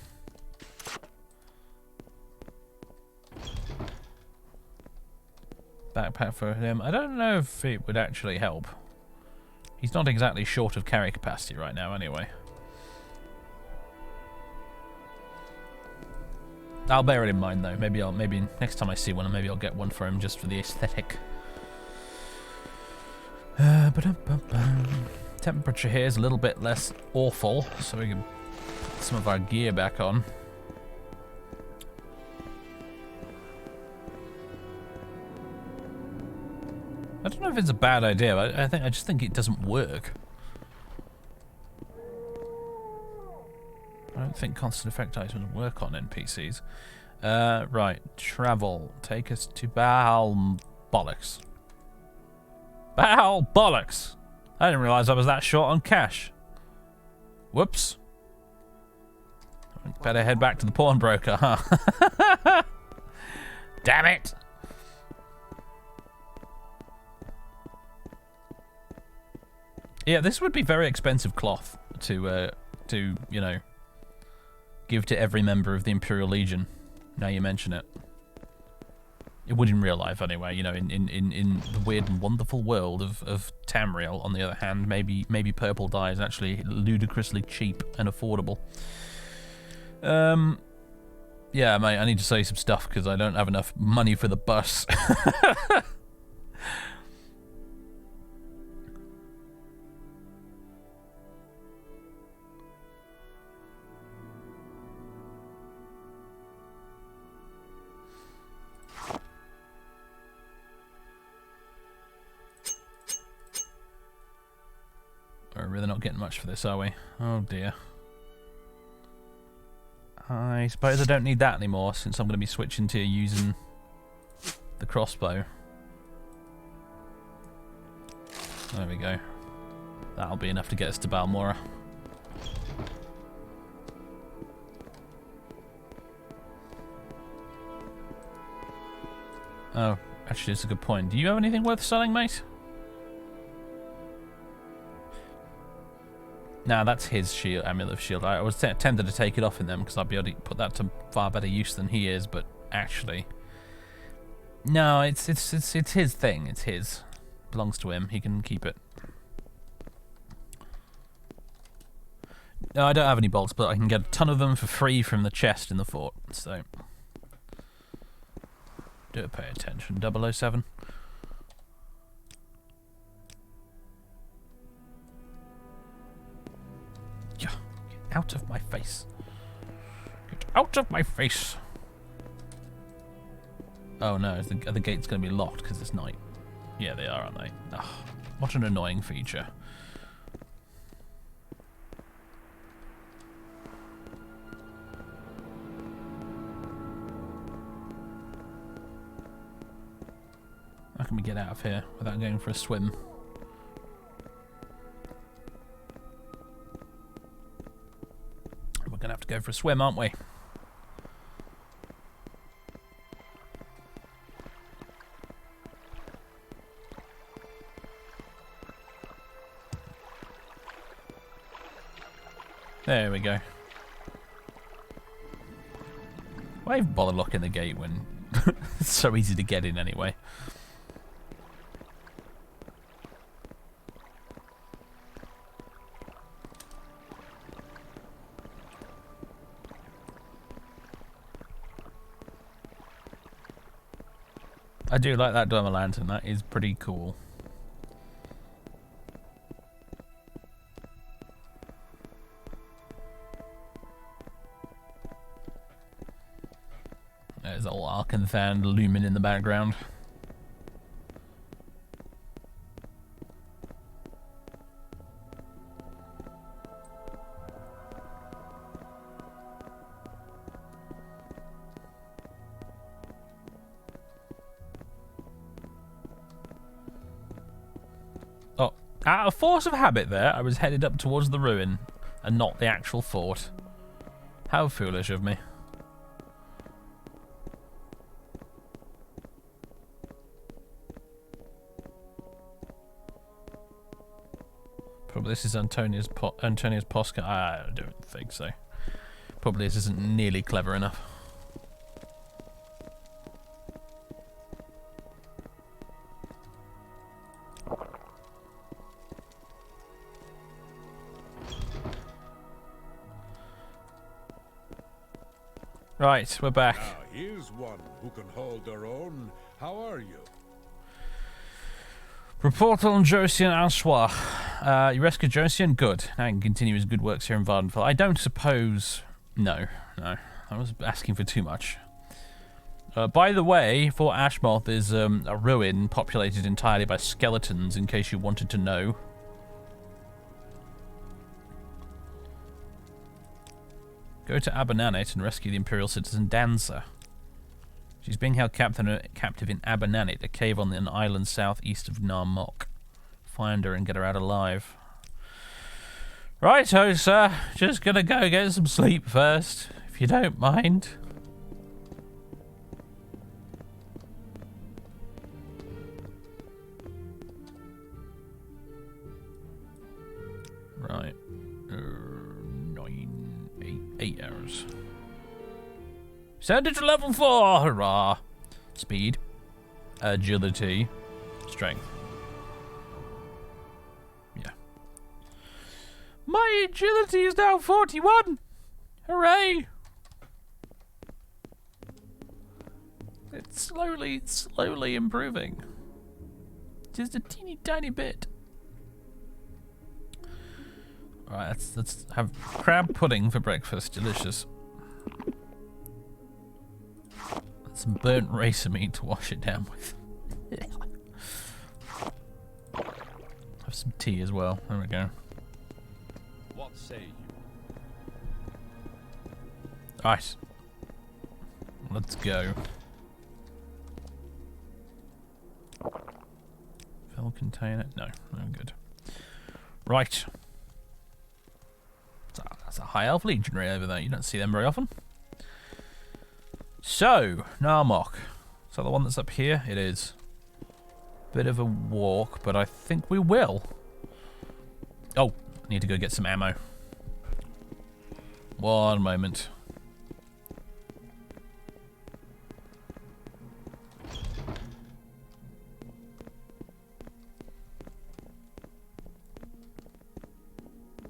Backpack for him. I don't know if it would actually help. He's not exactly short of carry capacity right now, anyway. I'll bear it in mind, though. Maybe next time I see one, maybe I'll get one for him just for the aesthetic. Temperature here is a little bit less awful, so we can put some of our gear back on. I don't know if it's a bad idea, but I just think it doesn't work. I don't think constant effect items work on NPCs. Right, travel. Take us to Baal Bollocks. Baal Bollocks! I didn't realise I was that short on cash. Whoops. Better head back to the pawnbroker, huh? Damn it! Yeah, this would be very expensive cloth to you know, give to every member of the Imperial Legion. Now you mention it. It would in real life, anyway. You know, in the weird and wonderful world of Tamriel, on the other hand, maybe purple dye is actually ludicrously cheap and affordable. Yeah, mate, I need to say some stuff because I don't have enough money for the bus. We're really not getting much for this, are we? Oh dear. I suppose I don't need that anymore since I'm going to be switching to using the crossbow. There we go. That'll be enough to get us to Balmora. Oh, actually, it's a good point. Do you have anything worth selling, mate? Nah, that's his shield, amulet of shield. I was tempted to take it off in them because I'd be able to put that to far better use than he is, but actually, no, it's his thing. It's his. Belongs to him. He can keep it. No, I don't have any bolts, but I can get a ton of them for free from the chest in the fort. So, do pay attention, 007. Out of my face. Get out of my face. Oh no, are the gates going to be locked because it's night? Yeah, they are, aren't they? Ugh, what an annoying feature. How can we get out of here without going for a swim? We're going to have to go for a swim, aren't we? There we go. Why even bother locking the gate when it's so easy to get in anyway? I do like that Dharma lantern, that is pretty cool. There's old Arkanthan looming in the background. Oh, out of force of habit there, I was headed up towards the ruin and not the actual fort. How foolish of me. Probably this is Antonia's Posca. I don't think so. Probably this isn't nearly clever enough. Right, we're back. Now, here's one who can hold their own. How are you? Report on Josian Ashfall. You rescued Josian? Good. Now he can continue his good works here in Vardenfell. I don't suppose... No. I was asking for too much. By the way, Fort Ashmoth is a ruin populated entirely by skeletons, in case you wanted to know. Go to Abernanit and rescue the Imperial citizen Dancer. She's being held captive in Abernanit, a cave on an island southeast of Narmok. Find her and get her out alive. Righto, sir. Just gonna go get some sleep first, if you don't mind. Right. 8 hours. Send it to level 4! Hurrah! Speed. Agility. Strength. Yeah. My agility is now 41! Hooray! It's slowly improving. Just a teeny tiny bit. Alright, let's have crab pudding for breakfast. Delicious. Some burnt racer meat to wash it down with. Have some tea as well. There we go. What say you? Right. Let's go. Fill container. No, good. Right. That's a high elf legionary over there. You don't see them very often. So, Narmok. Is that the one that's up here? It is. Bit of a walk, but I think we will. Oh, need to go get some ammo. One moment.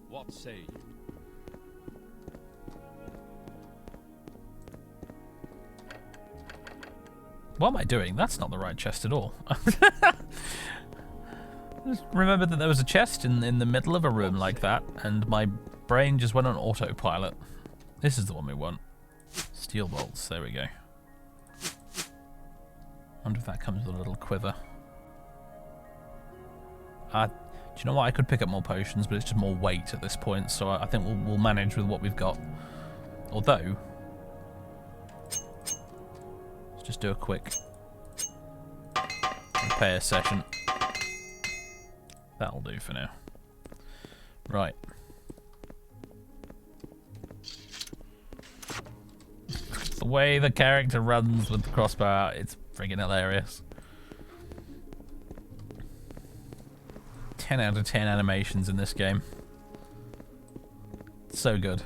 What say you? What am I doing? That's not the right chest at all. Just remember that there was a chest in the middle of a room like that, and my brain just went on autopilot. This is the one we want. Steel bolts. There we go. Wonder if that comes with a little quiver. Do you know what? I could pick up more potions, but it's just more weight at this point, so I think we'll manage with what we've got. Although... just do a quick repair session. That'll do for now. Right. The way the character runs with the crossbow out, it's friggin' hilarious. 10 out of 10 animations in this game. So good.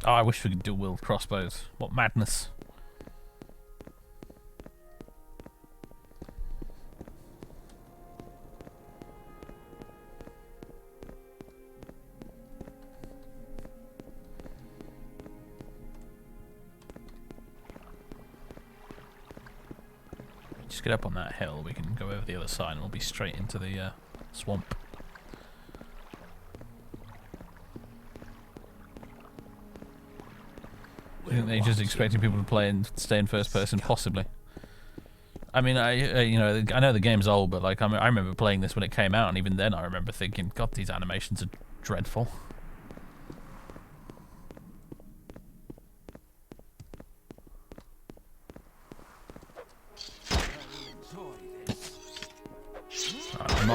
Oh, I wish we could dual wield crossbows. What madness. Just get up on that hill, we can go over the other side and we'll be straight into the swamp. I think they're just expecting people to play and stay in first person, possibly. I mean, I know the game's old, but like I remember playing this when it came out, and even then I remember thinking, God, these animations are dreadful.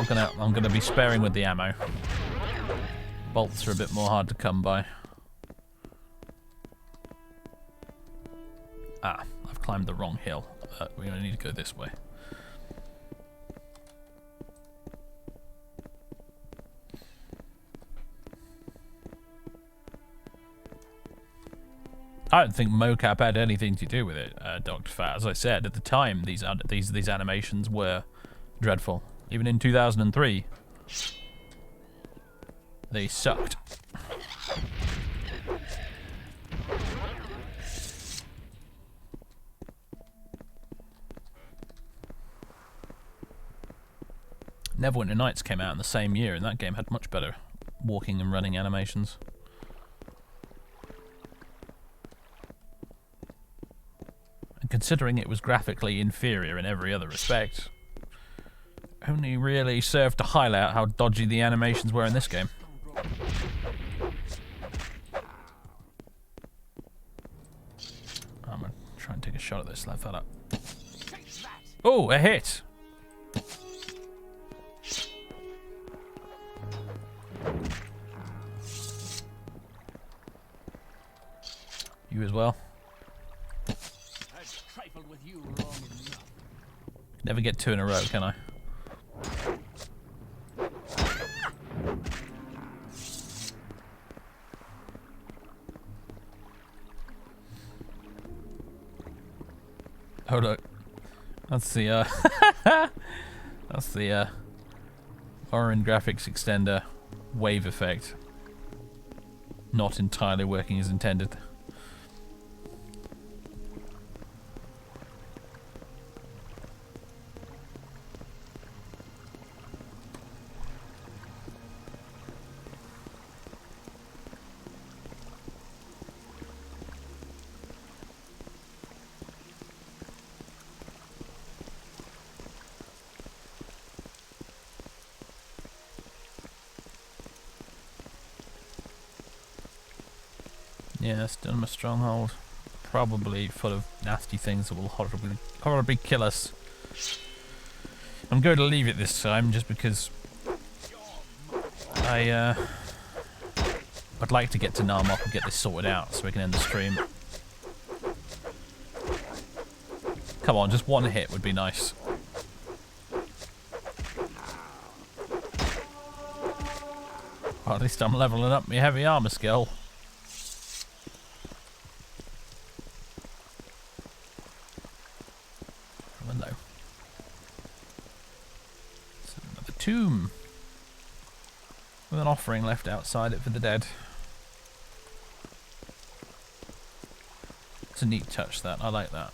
I'm gonna be sparing with the ammo. Bolts are a bit more hard to come by. Ah, I've climbed the wrong hill. We're gonna need to go this way. I don't think mocap had anything to do with it, Dr. Fat. As I said, at the time, these animations were dreadful. Even in 2003, they sucked. Neverwinter Nights came out in the same year, and that game had much better walking and running animations. And considering it was graphically inferior in every other respect, only really served to highlight how dodgy the animations were in this game. I'm gonna try and take a shot at this like that up. Oh, a hit! You as well. I've trifled with you long enough. Never get two in a row, can I? Oh look, that's the that's the Orin graphics extender wave effect. Not entirely working as intended. Yeah, still in a stronghold. Probably full of nasty things that will horribly kill us. I'm going to leave it this time just because I'd like to get to Narmok and get this sorted out so we can end the stream. Come on, just one hit would be nice. Well, at least I'm leveling up my heavy armor skill. Tomb with an offering left outside it for the dead. It's a neat touch, that. I like that.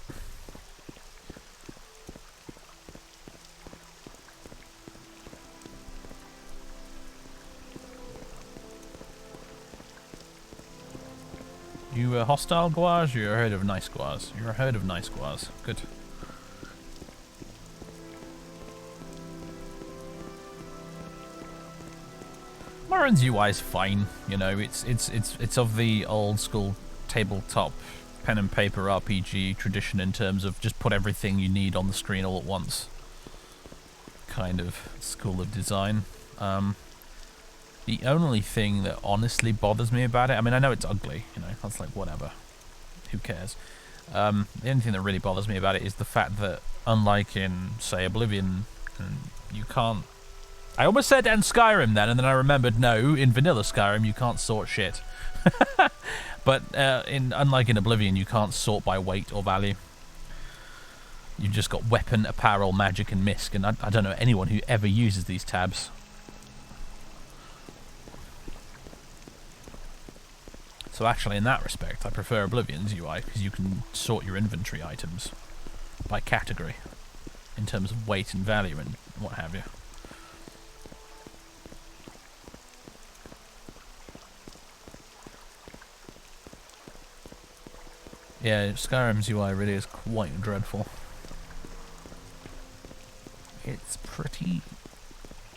You a hostile Guaz? You're a herd of nice Guaz. You're a herd of nice Guaz. Good. Morrowind's UI is fine, you know. It's of the old school tabletop pen and paper RPG tradition in terms of just put everything you need on the screen all at once. Kind of school of design. The only thing that honestly bothers me about it, I mean, I know it's ugly, you know, that's like whatever. Who cares? The only thing that really bothers me about it is the fact that, unlike in, say, Oblivion, you can't. I almost said in Skyrim then, and then I remembered, no, in vanilla Skyrim you can't sort shit. But unlike in Oblivion, you can't sort by weight or value. You've just got weapon, apparel, magic, and misc, and I don't know anyone who ever uses these tabs. So actually, in that respect, I prefer Oblivion's UI, because you can sort your inventory items by category, in terms of weight and value and what have you. Yeah, Skyrim's UI really is quite dreadful. It's pretty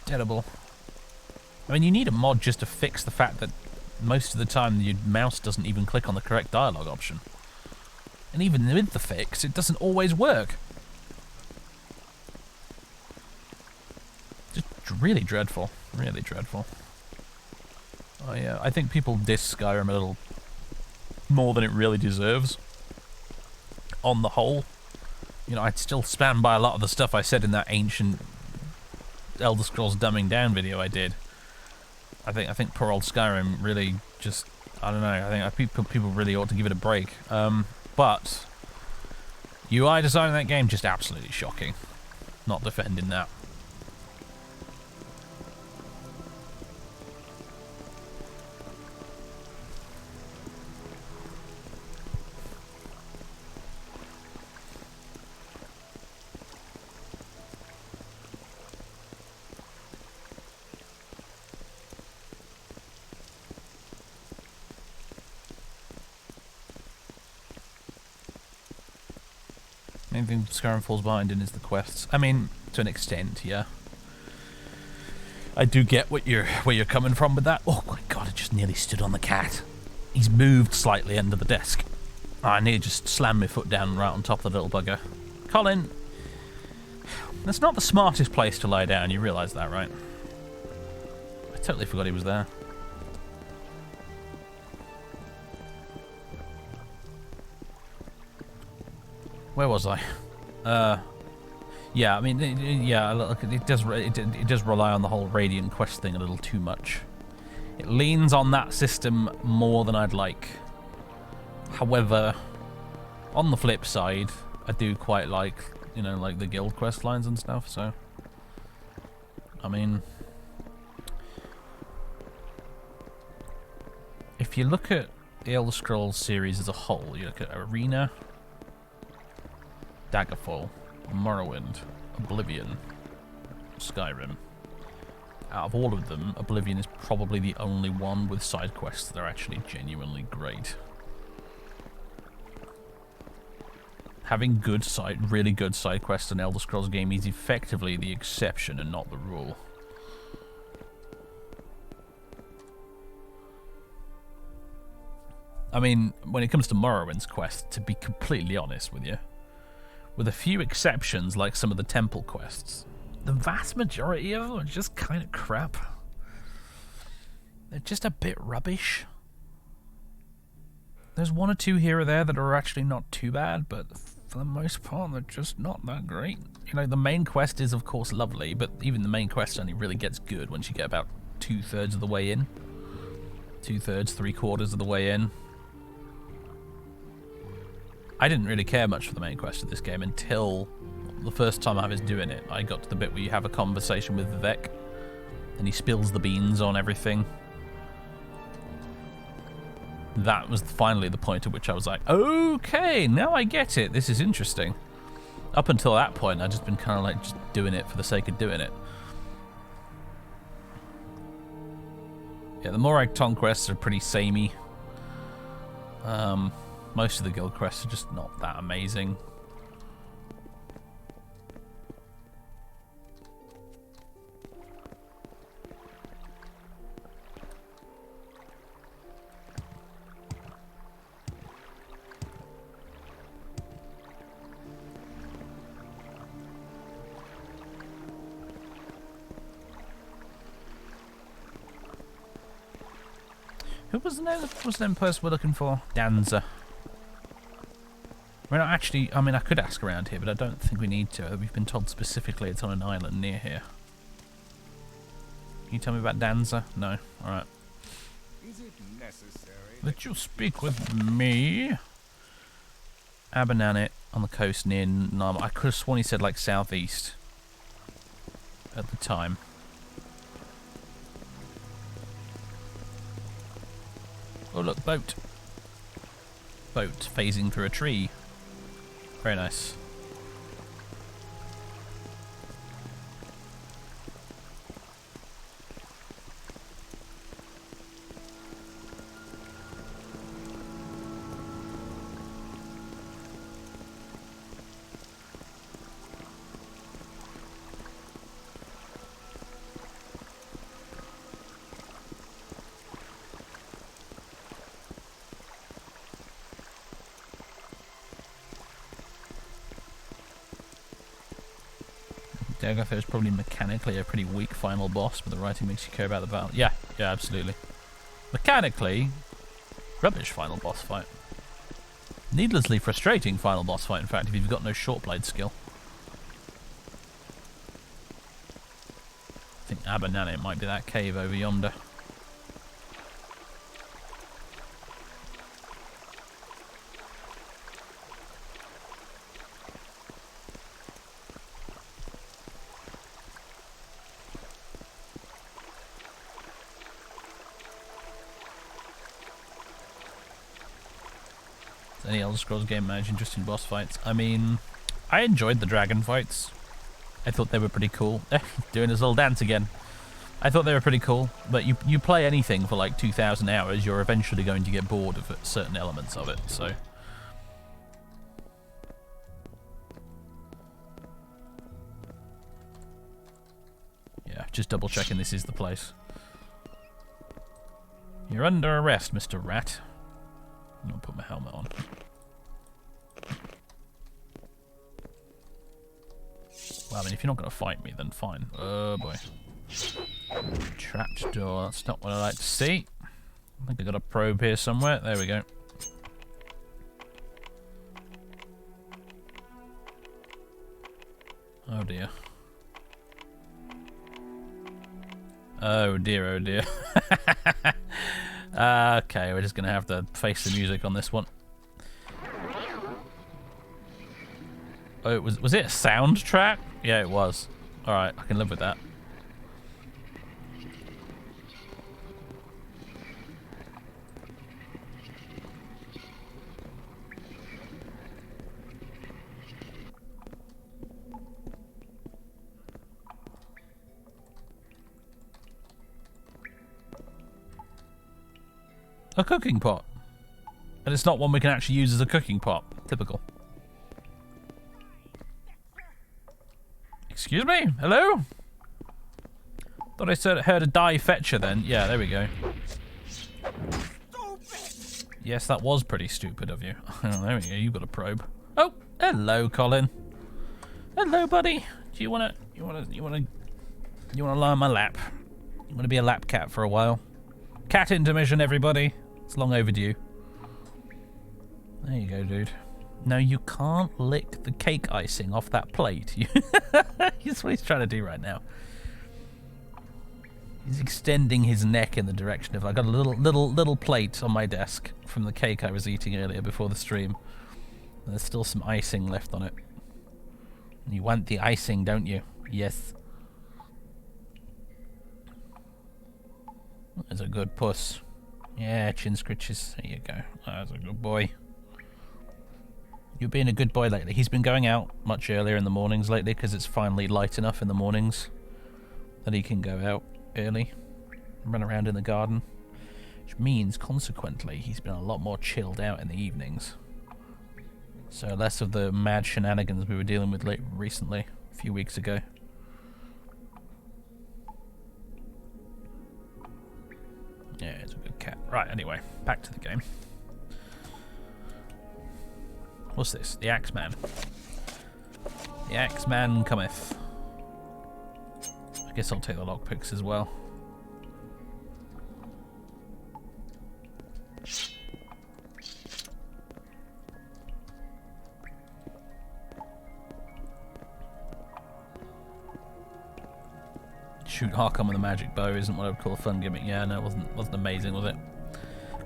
terrible. I mean, you need a mod just to fix the fact that most of the time your mouse doesn't even click on the correct dialogue option. And even with the fix, it doesn't always work. Just really dreadful. Really dreadful. Oh yeah, I think people diss Skyrim a little more than it really deserves. On the whole, you know, I'd still stand by a lot of the stuff I said in that ancient Elder Scrolls dumbing down video I did. I think poor old Skyrim really just, I don't know, I think people really ought to give it a break. But UI design in that game just absolutely shocking. Not defending that. Main thing Skyrim falls behind in is the quests. I mean, to an extent, yeah. I do get where you're coming from with that. Oh my god, I just nearly stood on the cat. He's moved slightly under the desk. I nearly just slammed my foot down right on top of the little bugger. Colin, that's not the smartest place to lie down, you realise that, right? I totally forgot he was there. Where was I? Yeah, I mean, yeah, look, it does rely on the whole Radiant quest thing a little too much. It leans on that system more than I'd like. However, on the flip side, I do quite like, you know, like the guild quest lines and stuff, so... I mean... If you look at the Elder Scrolls series as a whole, you look at Arena... Daggerfall, Morrowind, Oblivion, Skyrim. Out of all of them, Oblivion is probably the only one with side quests that are actually genuinely great. Having really good side quests in Elder Scrolls game is effectively the exception and not the rule. I mean, when it comes to Morrowind's quest, to be completely honest with you, with a few exceptions like some of the temple quests, the vast majority of them are just kind of crap. They're just a bit rubbish. There's one or two here or there that are actually not too bad, but for the most part they're just not that great. You know, the main quest is of course lovely, but even the main quest only really gets good once you get about 2/3 of the way in. 2/3, 3/4 of the way in. I didn't really care much for the main quest of this game until the first time I was doing it. I got to the bit where you have a conversation with Vivek and he spills the beans on everything. That was finally the point at which I was like, okay, now I get it. This is interesting. Up until that point, I'd just been kind of like just doing it for the sake of doing it. Yeah, the Morag Tong quests are pretty samey. Most of the guild quests are just not that amazing. Who was the name? What was the name person we're looking for? Danza. We're not actually. I mean, I could ask around here, but I don't think we need to. We've been told specifically it's on an island near here. Can you tell me about Danza? No. All right. Is it necessary? Let you speak with me. Abernanit on the coast near Nam. I could have sworn he said like southeast at the time. Oh look, boat. Boat phasing through a tree. Very nice. Dahrk is probably mechanically a pretty weak final boss, but the writing makes you care about the battle. Yeah, absolutely. Mechanically, rubbish final boss fight. Needlessly frustrating final boss fight, in fact, if you've got no short blade skill. I think Abanane might be that cave over yonder. Any Elder Scrolls game manage interesting boss fights? I mean, I enjoyed the dragon fights. I thought they were pretty cool. Doing his little dance again. I thought they were pretty cool, but you play anything for like 2,000 hours, you're eventually going to get bored of certain elements of it, so... Yeah, just double checking this is the place. You're under arrest, Mr. Rat. I'm gonna put my helmet on. Well, I mean, if you're not gonna fight me, then fine. Oh boy. Trapped door, that's not what I like to see. I think I got a probe here somewhere. There we go. Oh dear. Oh dear, oh dear. Okay, we're just gonna have to face the music on this one. Oh, was it a soundtrack? Yeah, it was. Alright, I can live with that. A cooking pot. And it's not one we can actually use as a cooking pot. Typical. Excuse me? Hello? Thought I heard a die fetcher then. Yeah, there we go. Yes, that was pretty stupid of you. Oh, there we go. You got a probe. Oh, hello, Colin. Hello, buddy. Do you wanna lie on my lap? You wanna be a lap cat for a while? Cat intermission, everybody. It's long overdue. There you go, dude. No, you can't lick the cake icing off that plate. That's what he's trying to do right now. He's extending his neck in the direction of... I got a little plate on my desk from the cake I was eating earlier before the stream. And there's still some icing left on it. You want the icing, don't you? Yes. There's a good puss. Yeah, chin scritches. There you go. That's a good boy. You've been a good boy lately. He's been going out much earlier in the mornings lately because it's finally light enough in the mornings that he can go out early and run around in the garden. Which means, consequently, he's been a lot more chilled out in the evenings. So less of the mad shenanigans we were dealing with recently, a few weeks ago. Yeah, it's a good cat. Right, anyway, back to the game. What's this? The Axeman. The Axeman cometh. I guess I'll take the lockpicks as well. Shoot Harkon with a magic bow isn't what I would call a fun gimmick. Yeah, no, it wasn't amazing, was it?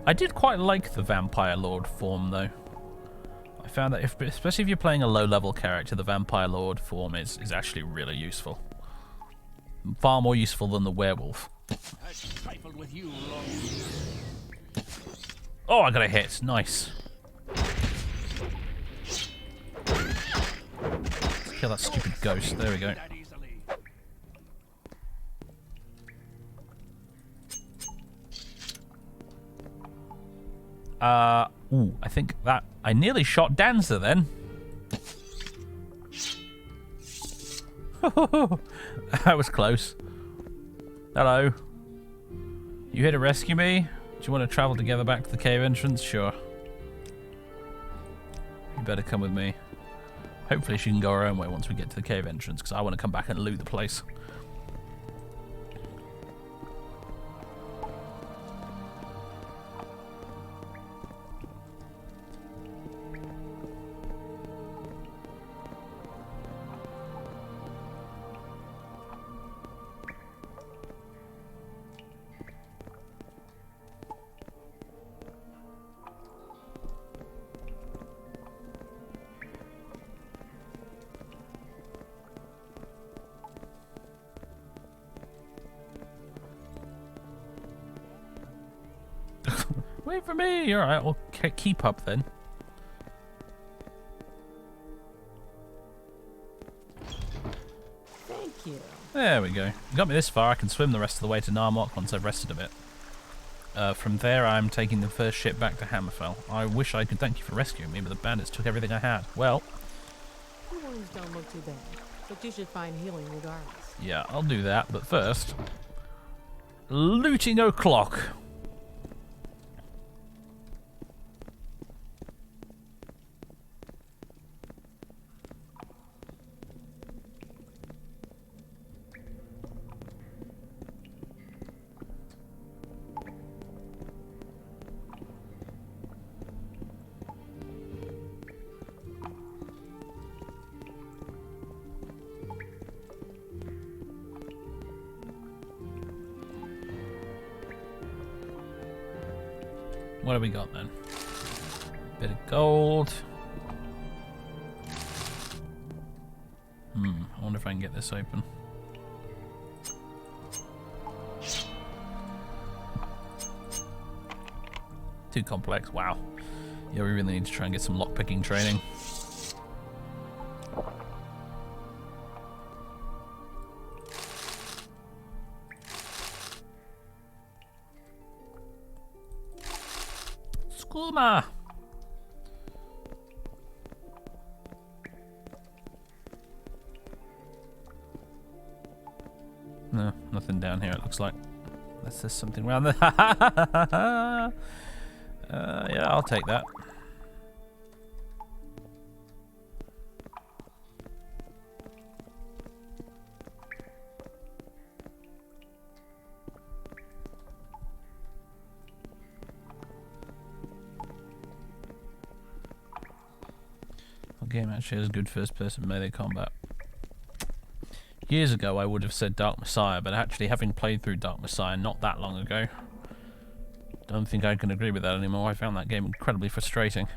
I did quite like the Vampire Lord form, though. I found that, especially if you're playing a low-level character, the Vampire Lord form is actually really useful. Far more useful than the werewolf. Oh, I got a hit. Nice. Let's kill that stupid ghost. There we go. Ooh, I think that... I nearly shot Dancer then. That was close. Hello. You here to rescue me? Do you want to travel together back to the cave entrance? Sure. You better come with me. Hopefully she can go her own way once we get to the cave entrance, because I want to come back and loot the place. Wait for me! Alright, we'll keep up then. Thank you. There we go. You got me this far, I can swim the rest of the way to Narmok once I've rested a bit. From there, I'm taking the first ship back to Hammerfell. I wish I could thank you for rescuing me, but the bandits took everything I had. Well... Your wounds don't look too bad, but you should find healing regardless. Yeah, I'll do that, but first... Looting o'clock! What have we got then? Bit of gold. I wonder if I can get this open. Too complex. Wow. Yeah, we really need to try and get some lockpicking training. Skooma! No, nothing down here, it looks like. Unless there's something around there. Yeah, I'll take that. Game actually has good first-person melee combat. Years ago I would have said Dark Messiah, but actually having played through Dark Messiah not that long ago, don't think I can agree with that anymore. I found that game incredibly frustrating.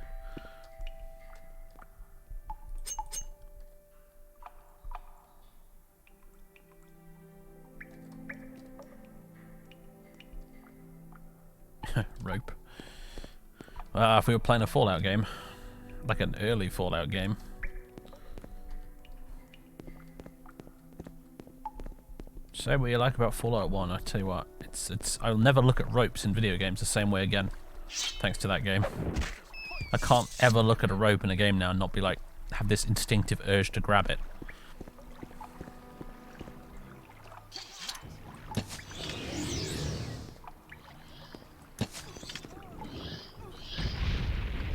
Rope. If we were playing a Fallout game, like an early Fallout game. Say what you like about Fallout 1, I tell you what, I'll never look at ropes in video games the same way again, thanks to that game. I can't ever look at a rope in a game now and not be like, have this instinctive urge to grab it.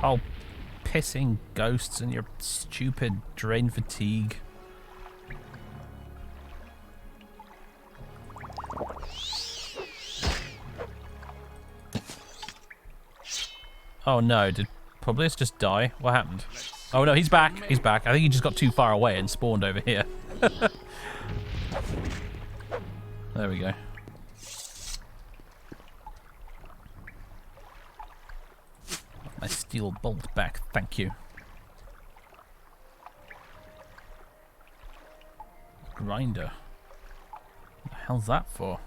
Oh, pissing ghosts and your stupid drain fatigue. Oh no, did Publius just die? What happened? Oh no, he's back. He's back. I think he just got too far away and spawned over here. There we go. My steel bolt back, thank you. Grinder. What the hell's that for?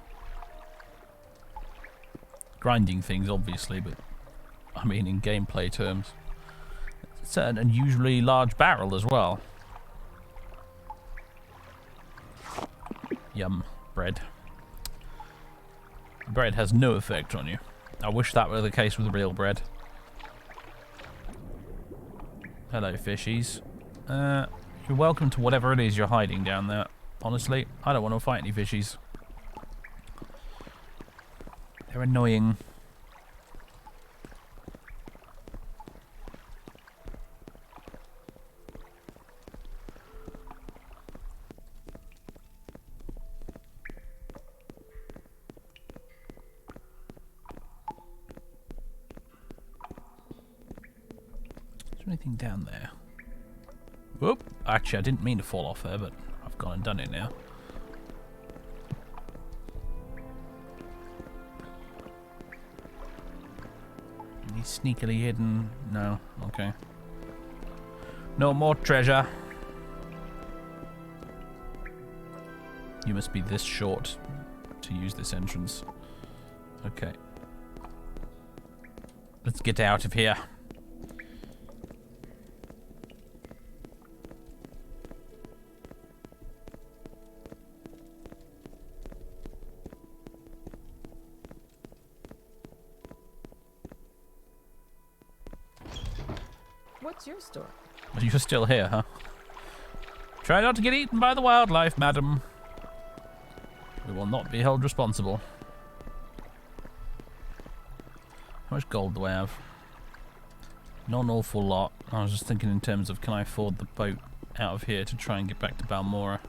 Grinding things, obviously, but I mean in gameplay terms. It's an unusually large barrel as well. Yum, bread. Bread has no effect on you. I wish that were the case with real bread. Hello, fishies. You're welcome to whatever it is you're hiding down there. Honestly, I don't want to fight any fishies. They're annoying. there anything down there? Whoop! Actually, I didn't mean to fall off there, but I've gone and done it now. Any sneakily hidden? No. Okay. No more treasure. You must be this short to use this entrance. Okay. Let's get out of here. What's your story? You're still here, huh? Try not to get eaten by the wildlife, madam. We will not be held responsible. How much gold do I have? Not an awful lot. I was just thinking in terms of, can I afford the boat out of here to try and get back to Balmora?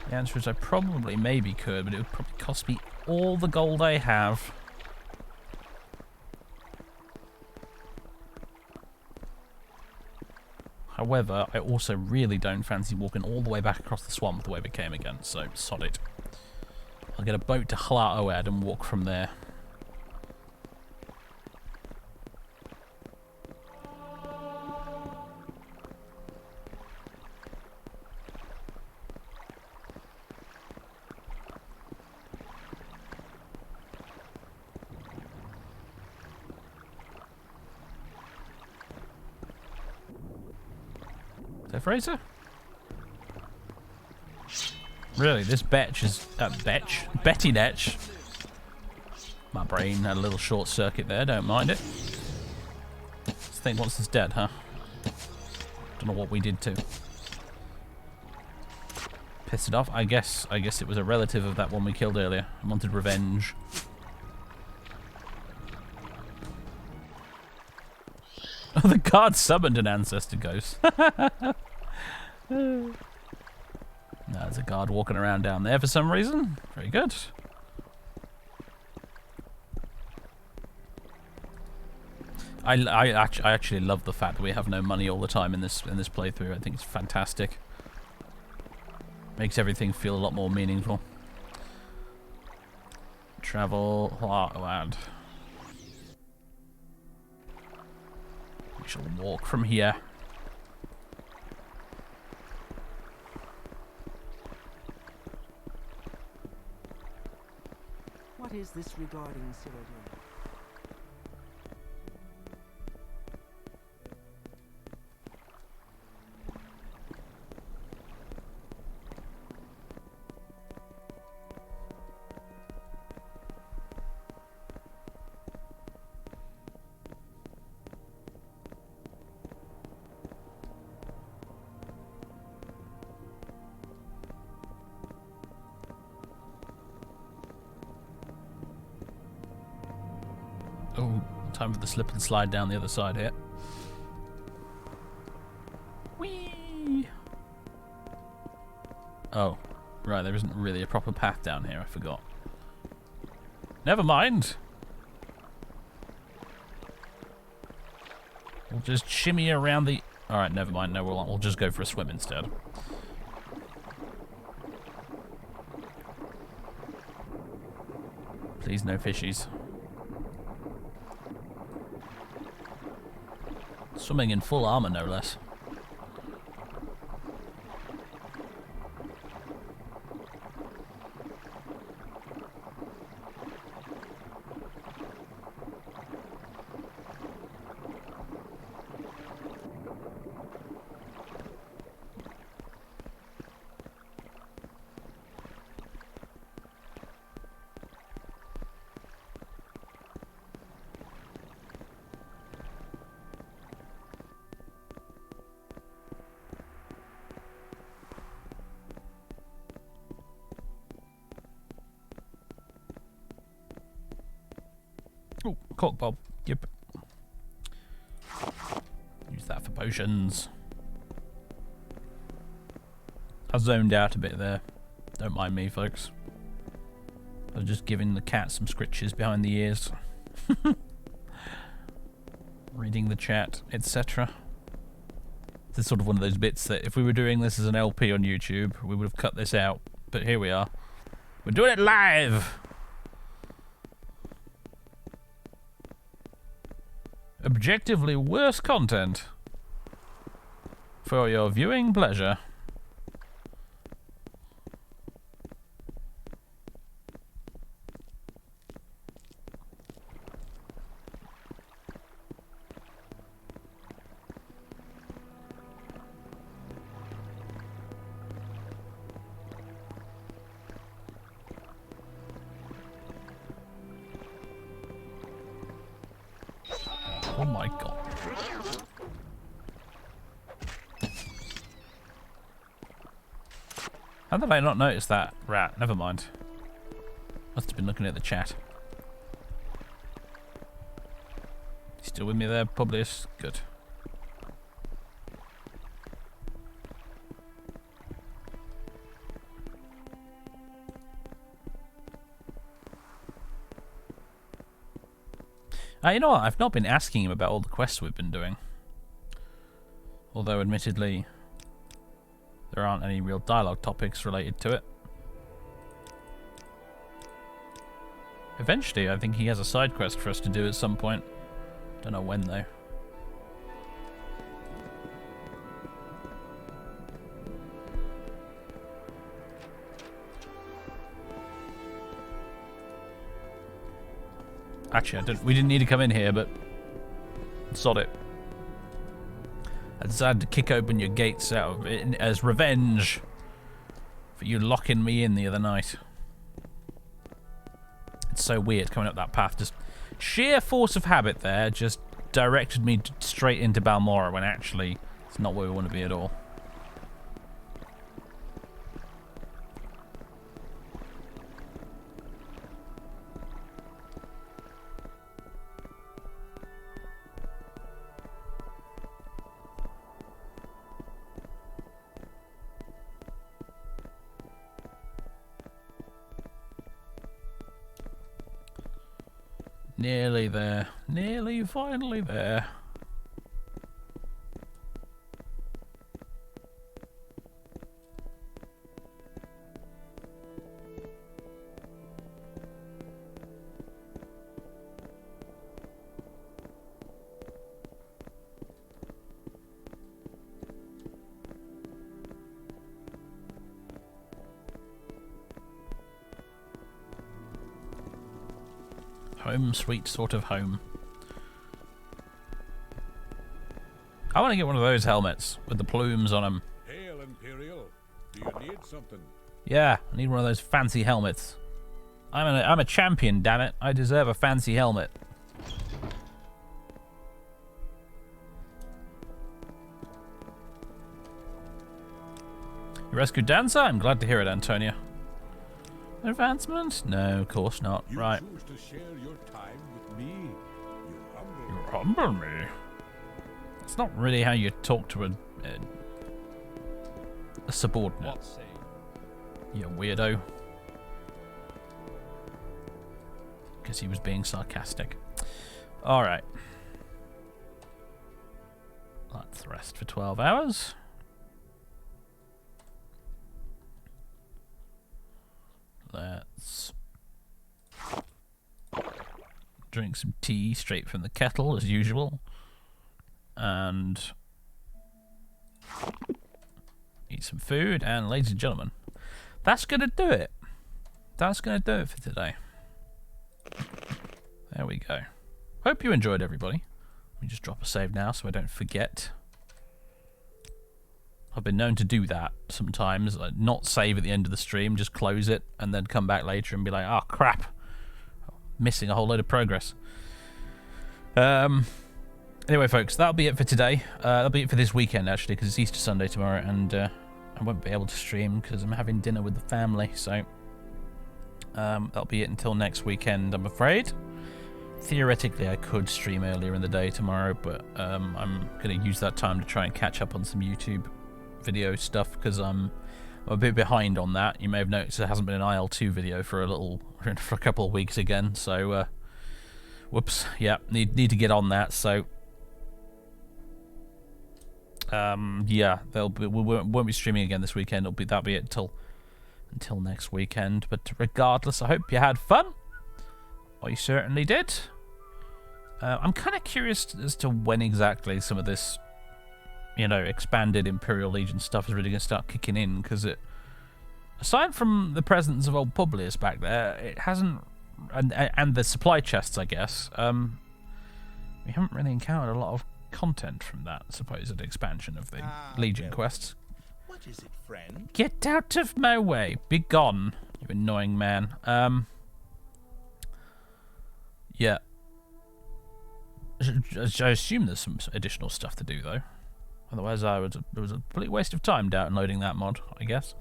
The answer is I probably maybe could, but it would probably cost me all the gold I have. However, I also really don't fancy walking all the way back across the swamp the way we came again, so sod it. I'll get a boat to OAAB and walk from there. Is that Fraser? Really, this Betch is... Betty Netch. My brain had a little short circuit there, don't mind it. This thing wants us dead, huh? Don't know what we did to. Piss it off. I guess it was a relative of that one we killed earlier. I wanted revenge. Oh, the guard summoned an ancestor ghost. No, there's a guard walking around down there for some reason. Very good. I actually love the fact that we have no money all the time in this playthrough. I think it's fantastic. Makes everything feel a lot more meaningful. Travel Heartland. We shall walk from here. What is this regarding Cyrodiil? Oh, time for the slip and slide down the other side here. Whee! Oh, right, there isn't really a proper path down here, I forgot. Never mind. We'll just shimmy around the... Alright, never mind, no, we'll just go for a swim instead. Please, no fishies. Swimming in full armor, no less. Oh, cork bob. Yep. Use that for potions. I zoned out a bit there. Don't mind me, folks. I was just giving the cat some scritches behind the ears. Reading the chat, etc. This is sort of one of those bits that if we were doing this as an LP on YouTube, we would have cut this out. But here we are. We're doing it live! Objectively worse content. For your viewing pleasure. Oh my god. How did I not notice that rat? Never mind. Must have been looking at the chat. You still with me there, Publius? Good. You know what? I've not been asking him about all the quests we've been doing. Although, admittedly, there aren't any real dialogue topics related to it. Eventually, I think he has a side quest for us to do at some point. Don't know when, though. Actually, we didn't need to come in here, but sod it. I decided to kick open your gates out of it as revenge for you locking me in the other night. It's so weird coming up that path. Just sheer force of habit there just directed me straight into Balmora when actually it's not where we want to be at all. Nearly there. Nearly finally there. Home sweet sort of home. I want to get one of those helmets with the plumes on them. Hail, Imperial. Do you need something? Yeah, I need one of those fancy helmets. I'm a champion, damn it. I deserve a fancy helmet. You rescued Dancer? I'm glad to hear it, Antonia. Advancement? No, of course not. You right. choose to share your time with me. You humble me. That's not really how you talk to a subordinate. What say You weirdo. Guess he was being sarcastic. Alright. Let's rest for 12 hours. Let's drink some tea straight from the kettle as usual. And eat some food. And ladies and gentlemen, that's going to do it. That's going to do it for today. There we go. Hope you enjoyed, everybody. Let me just drop a save now so I don't forget. I've been known to do that sometimes, like not save at the end of the stream, just close it, and then come back later and be like, oh crap, missing a whole load of progress. Anyway, folks, that'll be it for today. That'll be it for this weekend, actually, because it's Easter Sunday tomorrow, and I won't be able to stream because I'm having dinner with the family, so that'll be it until next weekend, I'm afraid. Theoretically, I could stream earlier in the day tomorrow, but I'm going to use that time to try and catch up on some YouTube video stuff because I'm I'm a bit behind on that. You may have noticed there hasn't been an IL2 video for a couple of weeks again. So, whoops. Yeah, need to get on that. So, yeah, we won't be streaming again this weekend. That'll be it until next weekend. But regardless, I hope you had fun. I certainly did. I'm kind of curious as to when exactly some of this, expanded Imperial Legion stuff is really going to start kicking in, because aside from the presence of old Publius back there, it hasn't, and the supply chests, I guess, we haven't really encountered a lot of content from that supposed expansion of the Legion quests. What is it, friend? Get out of my way! Be gone, you annoying man. Yeah. I assume there's some additional stuff to do, though. Otherwise, it was a complete waste of time downloading that mod, I guess.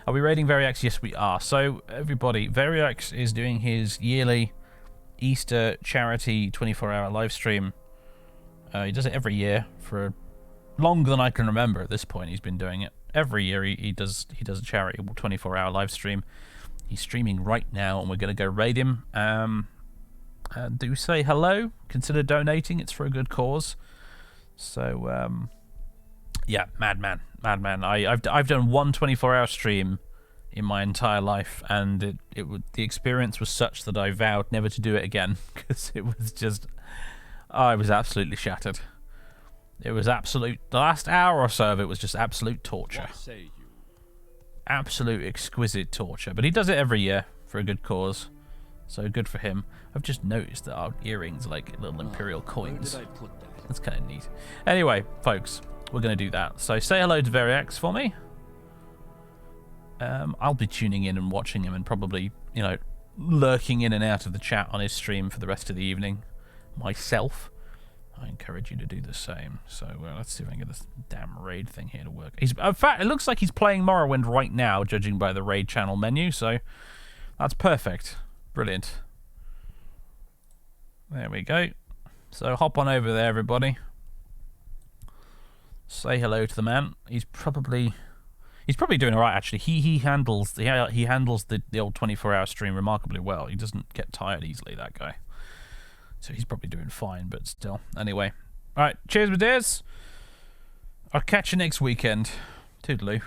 Are we raiding Variax? Yes, we are. So, everybody, Variax is doing his yearly Easter charity 24-hour live stream. He does it every year for longer than I can remember at this point. He's been doing it. Every year he does a charity 24-hour live stream. He's streaming right now, and we're going to go raid him. Do say hello. Consider donating. It's for a good cause. So, yeah, madman. I've done one 24-hour stream in my entire life, and the experience was such that I vowed never to do it again, because it was just, I was absolutely shattered. It was the last hour or so of it was just absolute torture. What say you? Absolute exquisite torture. But he does it every year for a good cause. So good for him. I've just noticed that our earrings are like little Imperial coins. Where did I put that? That's kind of neat. Anyway, folks, we're going to do that. So say hello to Variax for me. I'll be tuning in and watching him, and probably, lurking in and out of the chat on his stream for the rest of the evening. Myself. I encourage you to do the same. So let's see if I can get this damn raid thing here to work. In fact, it looks like he's playing Morrowind right now, judging by the raid channel menu. So that's perfect. Brilliant. There we go. So hop on over there, everybody. Say hello to the man. He's probably doing all right, actually. He handles the old 24-hour stream remarkably well. He doesn't get tired easily, that guy. So he's probably doing fine, but still. Anyway. All right. Cheers, my dears. I'll catch you next weekend. Toodaloo.